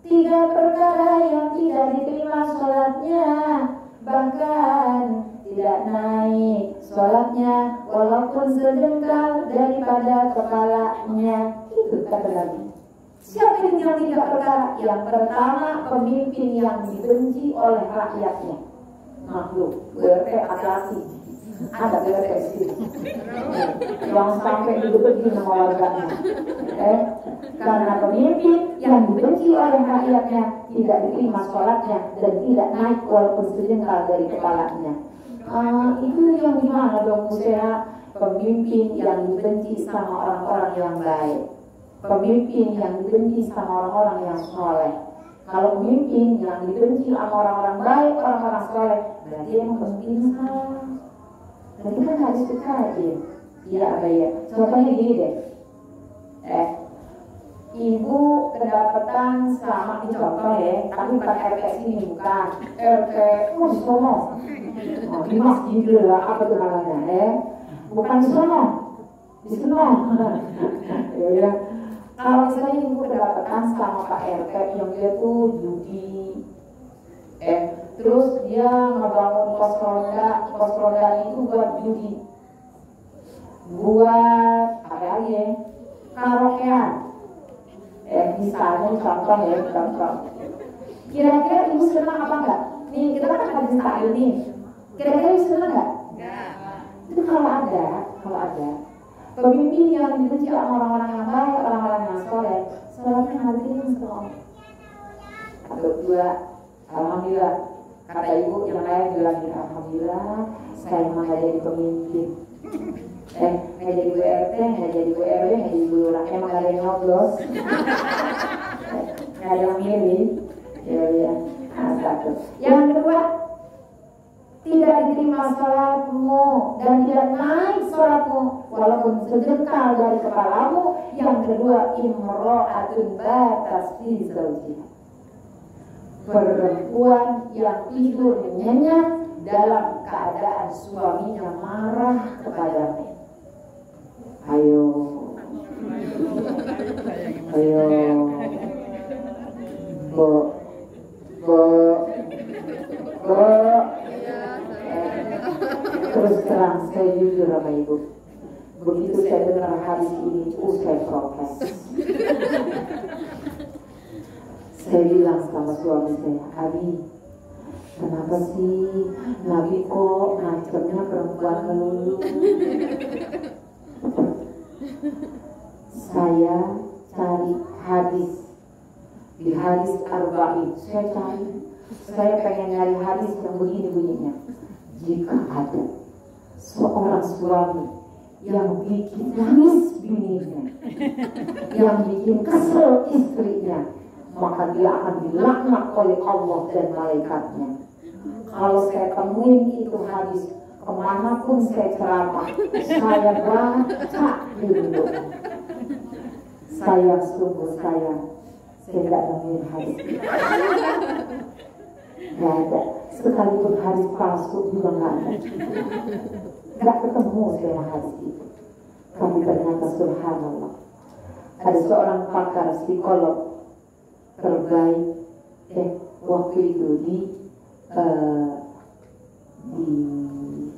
3 perkara yang tidak diterima sholatnya, bahkan tidak naik sholatnya walaupun sejengkal daripada kepalanya. Itu kata Nabi. Siapa yang 3 perkara? Yang pertama, pemimpin yang dibenci oleh rakyatnya. Makhluk, BRT laki-laki, ada BRT sih, yang sampai dibenci sama warganya. Karena pemimpin yang dibenci oleh rakyatnya, tidak diterima sholatnya dan tidak naik walaupun sejengkal dari kepalanya. Itu yang gimana dong Musya? Pemimpin yang dibenci sama orang-orang yang baik, pemimpin yang dibenci sama orang-orang yang soleh. Kalau pemimpin yang dibenci sama orang-orang baik, orang-orang soleh, berarti yang pemimpin salah. Berarti kan harus dikaji. Iya apa ya? Contohnya gini deh. Ibu kedapatan sama di contoh ya, tapi bukan RT sini, bukan RT di sono. Di masjid lah, apa tuh namanya? Bukan di sono, di sono. Ya. Kalau misalnya ibu kedapatan sama Pak RT yang dia tuh judi, terus dia ngebangun pos ronda itu buat judi, buat apa aja? Karaokean. Misalnya contoh ya, contoh. Kira-kira ibu senang apa enggak? Nih kita kan habis taklim nih. Kira-kira ibu senang enggak? Enggak. Itu kalau ada pemimpin yang dibenci orang-orang yang baik, orang-orang yang soleh, sholatnya hadirin semua. Atau 2, alhamdulillah. Kata ibu yang lain bilang, alhamdulillah, saya emang gak jadi pemimpin. Nggak jadi BRT, nggak jadi BRW, nggak jadi lurah, emang gak ada yang nyoblos, nggak ada yang milih. Ya. Satu. Yang kedua, tidak diterima sholatmu dan tidak naik sholatmu walaupun sejengkal dari kepalamu. Yang kedua, imro'atun batas fi zawjiha, perempuan yang tidur nyenyak dalam keadaan suaminya marah kepadanya. Ayo, terus terang saya jujur sama ibu, begitu saya dengar hadis ini, saya protes. Saya bilang sama suami saya, Abi, kenapa sih Nabi kok ngancamnya perempuan melulu? Saya cari hadis di hadis Arba'in. Saya pengen nyari hadis yang begini bunyinya. Jika ada seorang suami yang bikin nangis bininya, yang bikin kesel istrinya, maka dia akan dilaknat oleh Allah dan malaikatnya. Kalau saya temuin itu hadis, kemanapun saya ceramah, saya baca dulu. Sayang, sungguh sayang, saya tidak nemuin hadis. Gak ada, sekalipun hadis palsu juga gak ada. Gak ketemu saya hadis itu. Tapi ternyata subhanallah, ada seorang pakar psikolog terbaik waktu itu di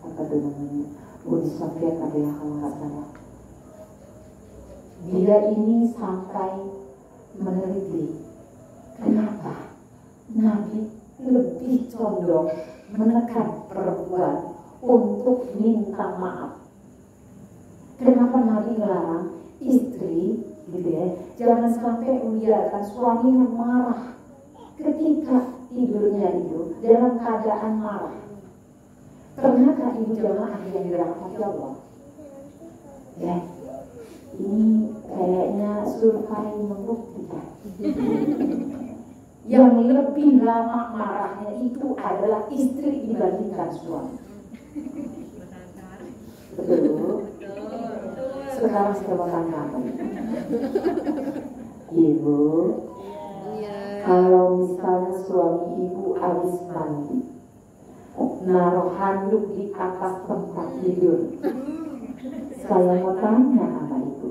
apa tuh namanya, Uni Soviet ada yang kalau nggak salah. Dia ini sampai meneliti kenapa Nabi lebih condong menekan perempuan untuk minta maaf. Kenapa Nabi melarang istri, gitu ya, jangan sampai membiarkan suaminya marah ketika tidurnya itu dalam keadaan marah. Ternyata ibu jamaah yang dirahmati Allah, ya, ini kayaknya survei membuktikan yang lebih lama marahnya itu adalah istri dibandingkan suami. Betul. Sekarang saya mau tanya, Ibu, kalau misalnya suami ibu habis mandi, naruh handuk di atas tempat tidur, saya mau tanya sama ibu,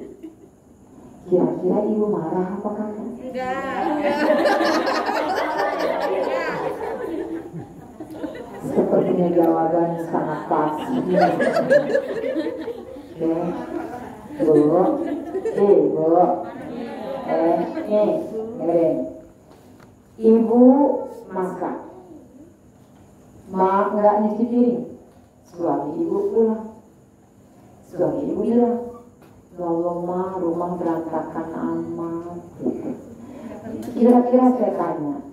kira-kira ibu marah apa kagak? Enggak. Sepertinya jawabannya sangat pasti. Bu, ibu masak, maaf nggak nyuci piring, suami ibu pulang, suami ibu bilang, tolong ma, rumah berantakan amat. Kira-kira saya tanya,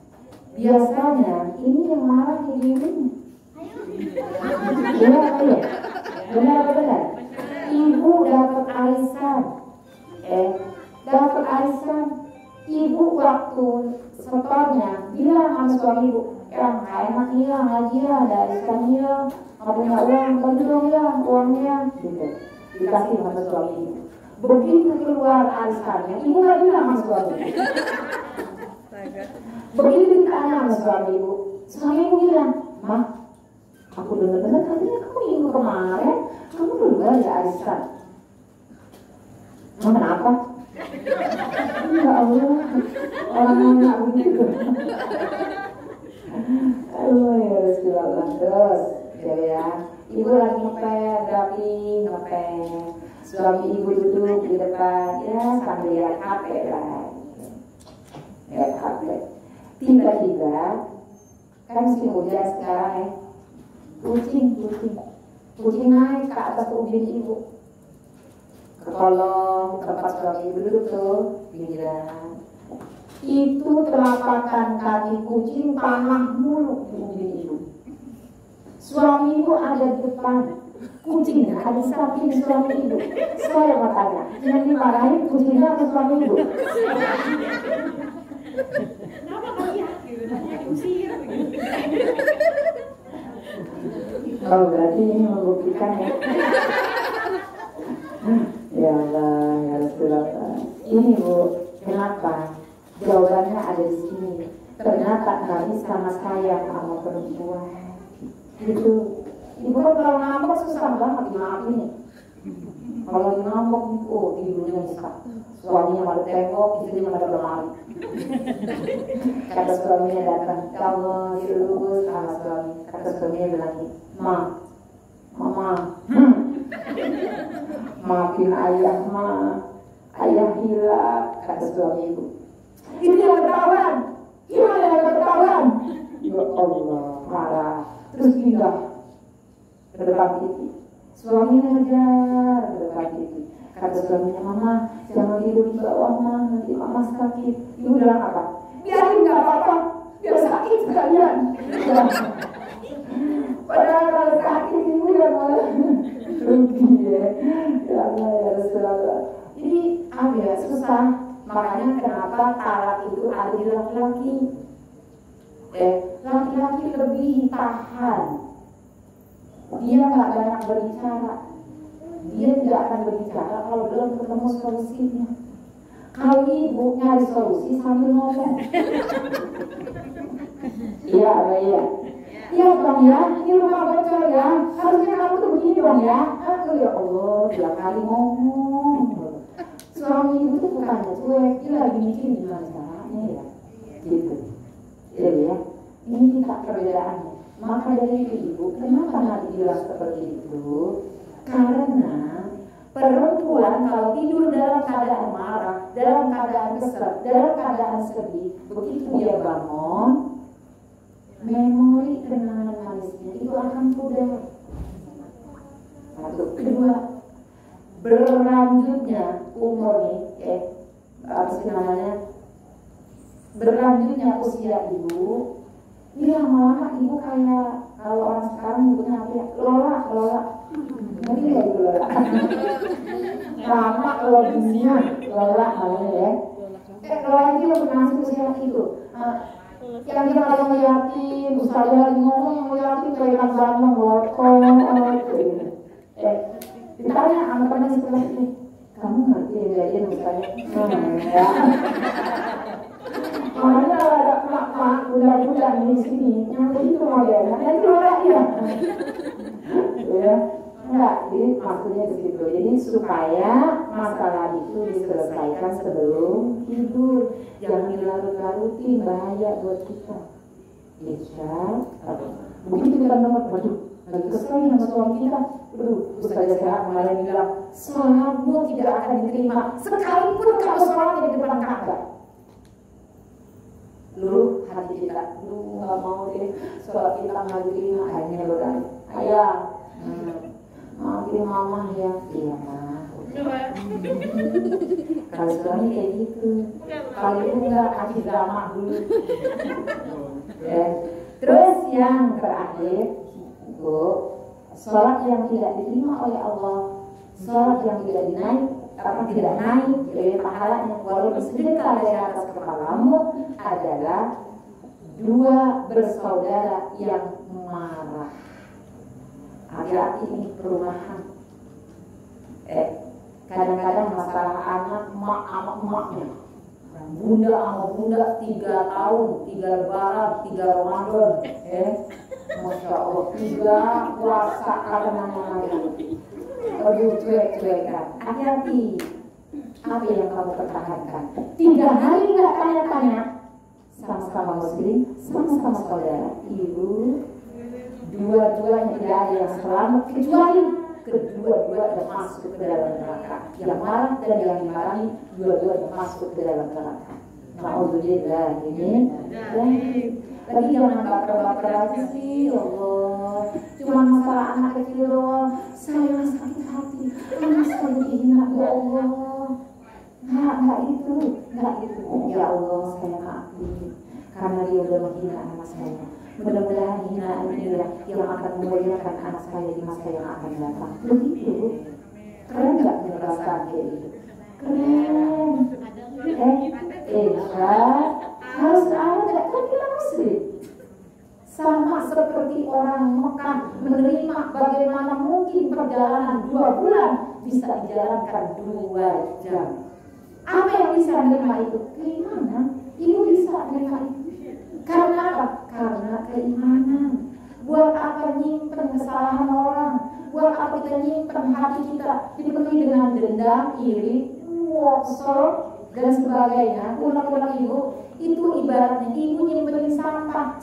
biasanya ini yang marah ibu-ibunya. Benar apa ya? Benar apa benar? Ibu dapat arisan, dapat arisan. Ibu waktu setornya bilang sama suami ibu, yang enak ya ngaji ya, ada arisannya, nggak punya uang, bagi dong ya uangnya, gitu. Dikasih sama suami ibu. Begitu keluar arisannya, ibu nggak bilang sama suami ibu. Begitu ditanya sama suami ibu bilang, Ma, aku dengar-dengar katanya kamu minggu kemarin kamu duluan ya arisan. Emang kenapa? Ya Allah, orang nanya begitu. Aduh ya Rasulullah. Terus ya, ibu lagi ngepel, suami ibu duduk di depan, ya sambil lihat HP lah. Lihat HP. Tiba-tiba kan musim hujan sekarang ya, kucing naik ke atas ubin ibu, ke kolong tempat suami ibu duduk tuh, bilang itu telapakan kaki kucing tanah mulu di ubin ibu. Suami ibu ada di depan, kucingnya ada di samping suami ibu. Saya mau tanya, yang dimarahin kucingnya atau suami ibu? Kenapa kalian gitu? Nanya diusir gitu. Oh berarti ini membuktikan ya. Ya Allah, ya Rasulullah. Ini Bu, kenapa? Jawabannya ada di sini. Ternyata Nabi sama sayang sama perempuan. Gitu. Ibu kan kalau ngambek susah banget dimaafinnya. Kalau ngambek, tidurnya bisa. Suaminya malah tengok, istrinya malah lemari. Kata suaminya datang, kamu dilurus sama suami. Kata suaminya bilang, Mama, maafin ayah, ayah hilang. Kata suami ibu, ini yang ketahuan, gimana yang ketahuan? Ya Allah, marah. Terus pindah ke depan TV. Suaminya ngejar ke depan TV. Kata suaminya, Mama, jangan tidur di bawah, nanti Mama sakit. Ibu bilang apa? Biarin gak apa-apa, biar sakit sekalian. Padahal kalau sakit ibu yang malah rugi ya. Ya Allah ya Rasulullah. Ini apa ya, susah. Makanya kenapa talak itu ada di laki-laki. Laki-laki lebih tahan. Dia nggak banyak berbicara. Dia tidak akan berbicara kalau belum ketemu solusinya. Kalau ibu nyari solusi sambil ngomong. Iya, apa ya? Iya dong ya, ini rumah bocor ya. Harusnya kamu tuh begini dong ya. Aduh ya Allah, 2 kali ngomong. Suami ibu tuh bukannya cuek, dia lagi mikirin gimana caranya ya. Gitu. Iya ya. Ini kita perbedaannya. Maka dari itu ibu, kenapa Nabi bilang seperti itu? Karena perempuan kalau tidur dalam keadaan marah, dalam keadaan kesel, dalam keadaan sedih, begitu dia bangun, memori kenangan manisnya itu akan pudar. Satu, kedua, berlanjutnya umur nih, berlanjutnya usia ibu, ini lama-lama ibu kayak kalau orang sekarang ibunya apa ya, lola. Mungkin ya ibu lola. Lama loginya lola namanya ya. Lola itu bermasuk usia itu. Yang kita kalau ngeliatin, ustazah lagi ngomong ngeliatin kayak anak bandung ngotong. Ditanya sama teman sebelah ini, kamu ngerti ya ustazah? Ya. Makanya kalau ada emak-emak, budak-budak di sini, yang begitu modelnya, itu orang ya. Ya, enggak, jadi maksudnya begitu. Jadi supaya masalah itu diselesaikan sebelum tidur, jangan dilarut-larutin, bahaya buat kita. Bisa, begitu kita nomor, waduh, lagi kesel sama suami kita. Ustazah saya kemarin bilang, sholatmu tidak akan diterima, sekalipun kamu sholatnya di depan Ka'bah. Dulu hati kita, nggak mau deh sholat kita nggak diterima, akhirnya lo dan ayah maafin mama ya. Iya mah. Kalau suami kayak gitu, kalau itu enggak kasih drama dulu. Terus yang terakhir, Bu, sholat yang tidak diterima oleh Allah, sholat yang tidak tidak naik dari pahalanya walaupun sedekah dari atas kepalamu adalah 2 bersaudara yang marah. Hati-hati ini perumahan. Kadang-kadang masalah anak mak sama emaknya, bunda sama bunda 3 tahun, 3 lebaran, 3 Ramadan, Masya Allah, 3 puasa karena namanya. Aduh, cuek-cuekan. Hati-hati. Apa yang kamu pertahankan? 3 hari nggak tanya-tanya. Sama-sama muslim, sama-sama saudara. Ibu, dua-duanya tidak ada yang selamat kecuali kedua-duanya masuk ke dalam neraka. Yang marah dan yang dimarahi, dua-duanya masuk ke dalam neraka. Na'udzubillah ini. Lagi jangan baper-baper aja sih, ya Allah. Cuma masalah anak kecil doang. Saya sakit hati, anak saya dihina, ya Allah. Nggak itu. Ya Allah, saya maafin. Karena dia udah menghina anak saya. Mudah-mudahan hinaan inilah yang akan memuliakan anak saya di masa yang akan datang. Begitu. Keren nggak menjelaskan kayak gitu? Keren. Harus ada, kan kita muslim. Sama seperti orang Mekah menerima bagaimana mungkin perjalanan 2 bulan bisa dijalankan 2 jam. Apa yang bisa menerima itu? Keimanan. Ibu bisa menerima itu. Karena apa? Karena keimanan. Buat apa nyimpen kesalahan orang? Buat apa kita nyimpen hati kita dipenuhi dengan dendam, iri, kesel, dan sebagainya? Unek-unek ibu itu ibaratnya ibu nyimpenin sampah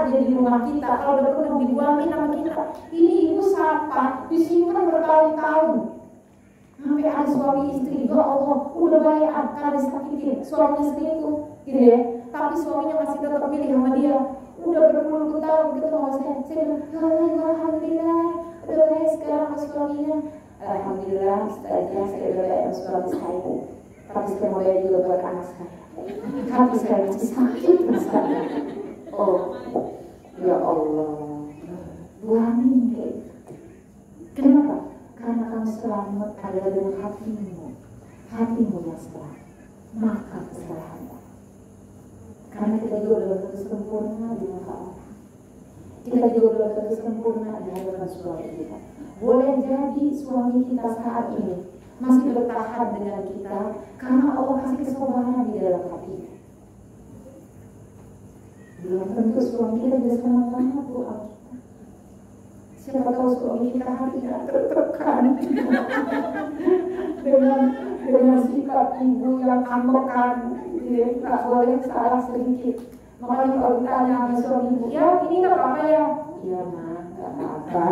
aja di rumah kita. Kalau udah penuh dibuangin sama kita. Ini ibu sampah disimpan bertahun-tahun. Sampai ada suami istri, ya Allah, udah banyak kali sakitin suaminya selingkuh, gitu ya. Tapi suaminya masih tetap milih sama dia. Udah berpuluh-puluh tahun ketemu sama saya bilang, alhamdulillah, udah baik sekarang sama suaminya. Alhamdulillah, setelah saya udah baik sama suami saya. Tapi saya mau bayar juga buat anak saya. Hati saya masih sakit rasanya. Oh, ya Allah, buangin kayak gitu. Kenapa? anak kamu selamat adalah dengan hatimu yang selamat, maka kesalahanmu. Karena kita juga belum tentu sempurna di mata Allah. Kita juga belum tentu sempurna di hadapan suami kita. Boleh jadi suami kita saat ini masih bertahan dengan kita karena Allah kasih kesabaran di dalam hatinya. Belum tentu suami kita bisa senang banget doa kita. Siapa tahu suami kita hatinya tertekan dengan sikap ibu yang ambekan, nggak boleh salah sedikit. Makanya kalau ditanya sama suami ibu, ya ini nggak apa-apa ya? Iya mah, nggak apa-apa.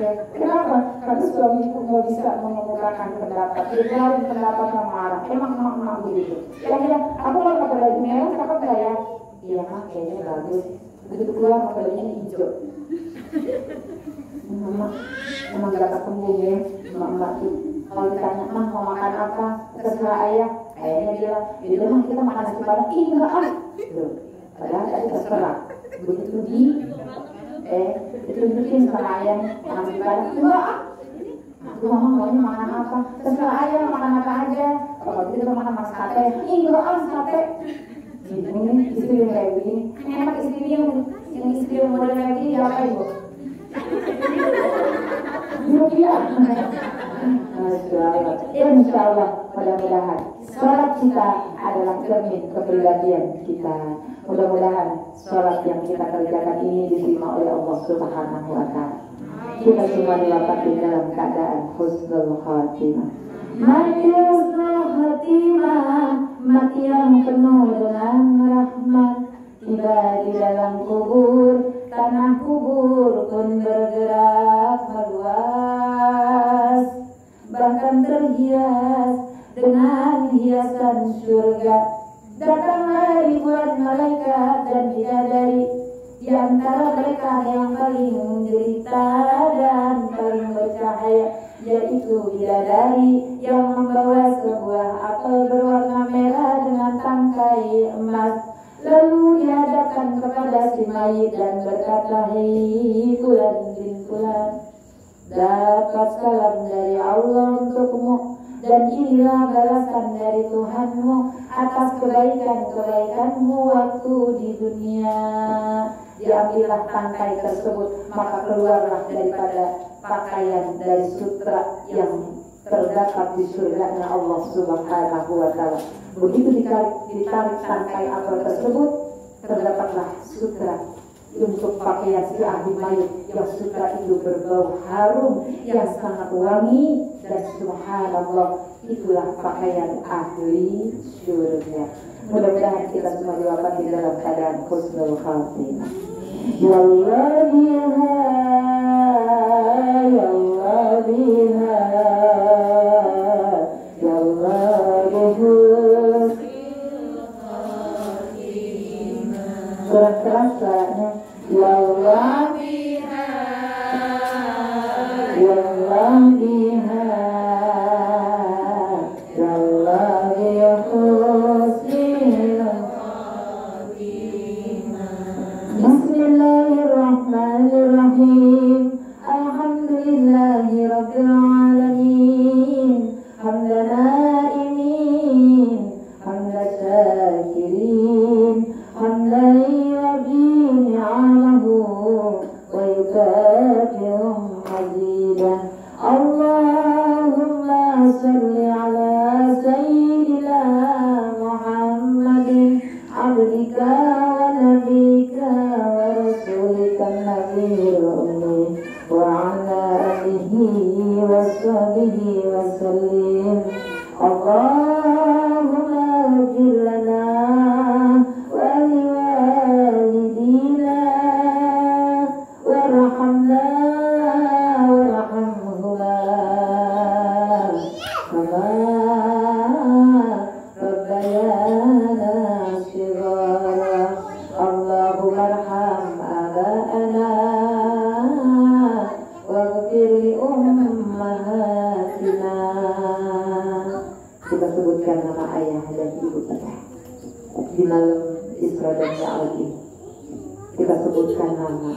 Ya, kenapa? Karena suami ibu nggak bisa mengemukakan pendapat. Dia bilang pendapatnya marah. Emang emak begitu. Ya, aku mau pakai baju merah, cakep nggak ya? Iya mah, kayaknya bagus. Begitu keluar pakai bajunya hijau. Mama, emang gak ketemu ya, emak tuh. Kalau ditanya, mah mau makan apa? Terserah ayah. Ayahnya bilang, ya mah kita makan nasi padang. Ih enggak ah. Tuh, padahal tadi terserah. Begitu ditunjukin sama ayah makan nasi padang. Enggak ah. Aku mama maunya makan apa? Terserah ayah makan apa aja. Kalau gitu makan sate. Ih enggak ah sate. Ini istri yang kayak begini. Enak istri yang istri yang model kayak begini apa ibu? Rupiah. Insya Allah mudah-mudahan sholat kita adalah cermin kepribadian kita. Mudah-mudahan sholat yang kita kerjakan ini diterima oleh Allah Subhanahu wa Ta'ala. Kita semua diwafatkan dalam keadaan husnul khatimah. Mati husnul khatimah, mati yang penuh dengan rahmat. Tiba di dalam kubur, tanah kubur pun bergerak meluas, bahkan terhias dengan hiasan surga. Datanglah ribuan malaikat dan bidadari, di antara mereka yang paling derita dan paling bercahaya, yaitu bidadari yang membawa sebuah apel berwarna merah dengan tangkai emas. Lalu dihadapkan kepada si mayit dan berkata, hei fulan bin fulan, dapat salam dari Allah untukmu, dan inilah balasan dari Tuhanmu atas kebaikan-kebaikanmu waktu di dunia. Diambillah tangkai tersebut, maka keluarlah daripada pakaian dari sutra yang terdapat di surganya Allah Subhanahu wa Ta'ala. Begitu ditarik tangkai apel tersebut, terdapatlah sutra untuk pakaian si ahli mayit, yang sutra itu berbau harum yang sangat wangi, dan subhanallah, itulah pakaian ahli surga. Mudah-mudahan kita semua diwafatkan di dalam keadaan husnul khatimah. Ya Allah biha, ya Allah biha, ya Allah bihus. Keras-keras suaranya. Ya Allah biha, ya Allah biha, ya Allah bihus. Bismillahirrahmanirrahim. Alhamdulillahi rabbil alamin. Hamdan na'imin, hamdan syakirin, hamdan yu'abdi ni'amahu wa yukafi'um mazidah. Allahumma salli ala sayyidina Muhammadin abdika wa nabika wa rasulika nabiyil ummi wa ala alihi wa sahbihi wa sallim. Allahumma ighfir lana wa liwalidina warhamna warhamhuma kama rabbayana shighara. Allahumma arham aba'ana waghfir li ummahatina. Kita sebutkan nama ayah dan ibu kita di malam Isra dan Mi'raj ini. Kita sebutkan nama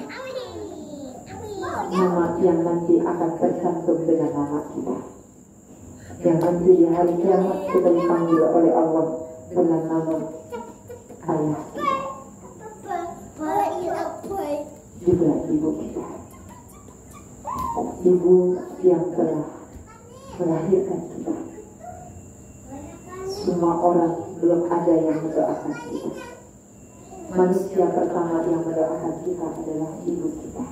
nama yang nanti akan tercantum dengan nama kita, yang nanti di hari kiamat kita dipanggil oleh Allah dengan nama ayah juga ibu kita, ibu yang telah melahirkan kita. Semua orang belum ada yang mendoakan kita. Manusia pertama yang mendoakan kita adalah ibu kita.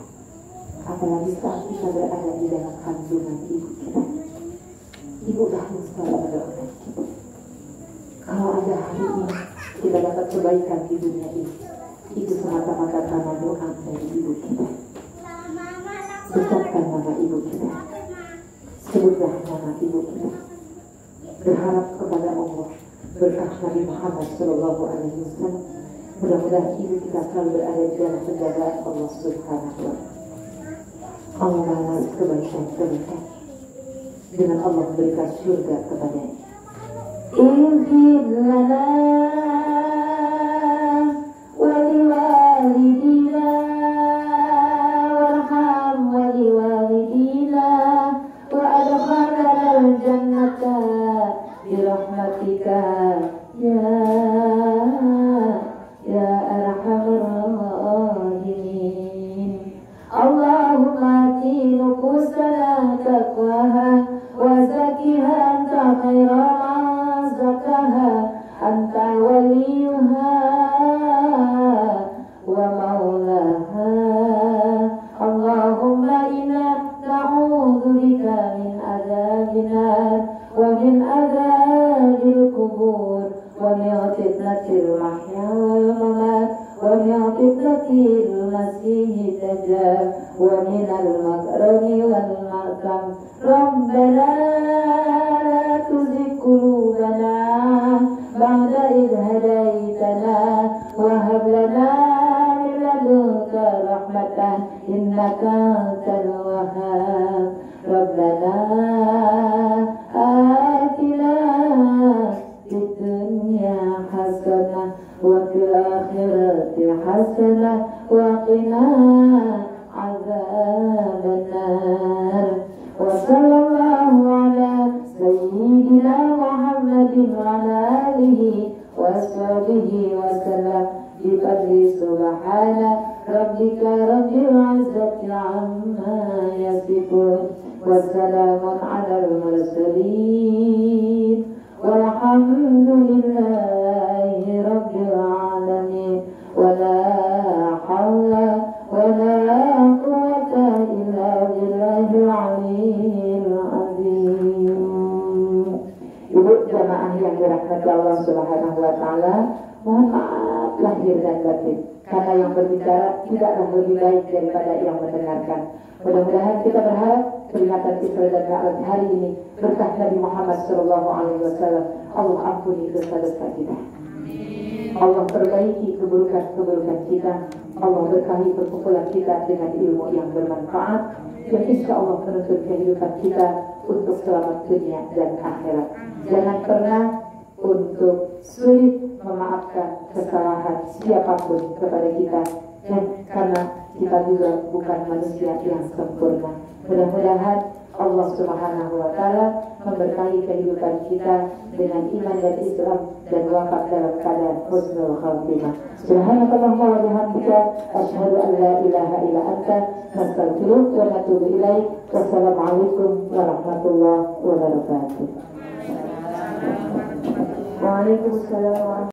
Apalagi saat kita berada di dalam kandungan ibu kita, ibu dah selalu mendoakan kita. Kalau ada hari ini kita dapat kebaikan di dunia ini, itu semata-mata karena doa dari ibu kita. Ucapkan nama ibu kita, sebutlah nama ibu kita, berharap kepada Allah berkah Nabi Muhammad SAW. Mudah-mudahan ibu kita selalu berada di dalam penjagaan Allah Subhanahu wa Ta'ala. Allah balas kebaikan-kebaikan dengan Allah memberikan surga kepadanya. Ighfir lana wa liwalidina warham wa liwalidina wa adkhilna al-jannata bi rahmatika ya arhamar rahimin. Allahumma ati nufusana taqwaha wa zakkiha anta khairu man zakkaha anta waliyuha wa maulaha. Allahumma inna na'udzu bika min adzabil nar wa min adzabil qubur wa min fitnatil mahya wal mamat wa min fitnatil masiihid dajjal wa min al-makrami wal ma'tam. Rabbana la tuzigh qulubana ba'da idh hadaytana wa hab lana min ladunka rahmatan innaka antal wahhab. Rabbana atina fid dunya hasanah wa fil akhirati hasanah wa qina azabannar. Wa sallallahu ala sayyidina Muhammadin wa ala alihi wa sahbihi wa sallam bi qadri subhana rabbika rabbil izzati amma yasifun wa salamun ala al-mursalin walhamdulillahi rabbil alamin. Wa la hawla wa la quwwata illa billahil aliyyil azim. Ibu jamaah yang dirahmati Allah Subhanahu wa Ta'ala, mohon maaf lahir dan batin, karena yang berbicara tidaklah lebih baik daripada yang mendengarkan. Mudah-mudahan kita berharap peringatan Isra dan Mi'raj hari ini berkah Nabi Muhammad SAW. Allah ampuni dosa-dosa kita, Allah perbaiki keburukan-keburukan kita, Allah berkahi perkumpulan kita dengan ilmu yang bermanfaat, dan insya Allah menuntut kehidupan kita untuk selamat dunia dan akhirat. Jangan pernah untuk sulit memaafkan kesalahan siapapun kepada kita, dan karena kita juga bukan manusia yang sempurna. Mudah-mudahan Allah Subhanahu wa Ta'ala memberkahi kehidupan kita dengan iman dan Islam dan wafat dalam keadaan husnul khatimah. Subhanakallahumma wa bihamdika asyhadu an la ilaha illa anta nastaghfiruka wa natubu ilaik. Wassalamualaikum warahmatullahi wabarakatuh. Waalaikumsalam.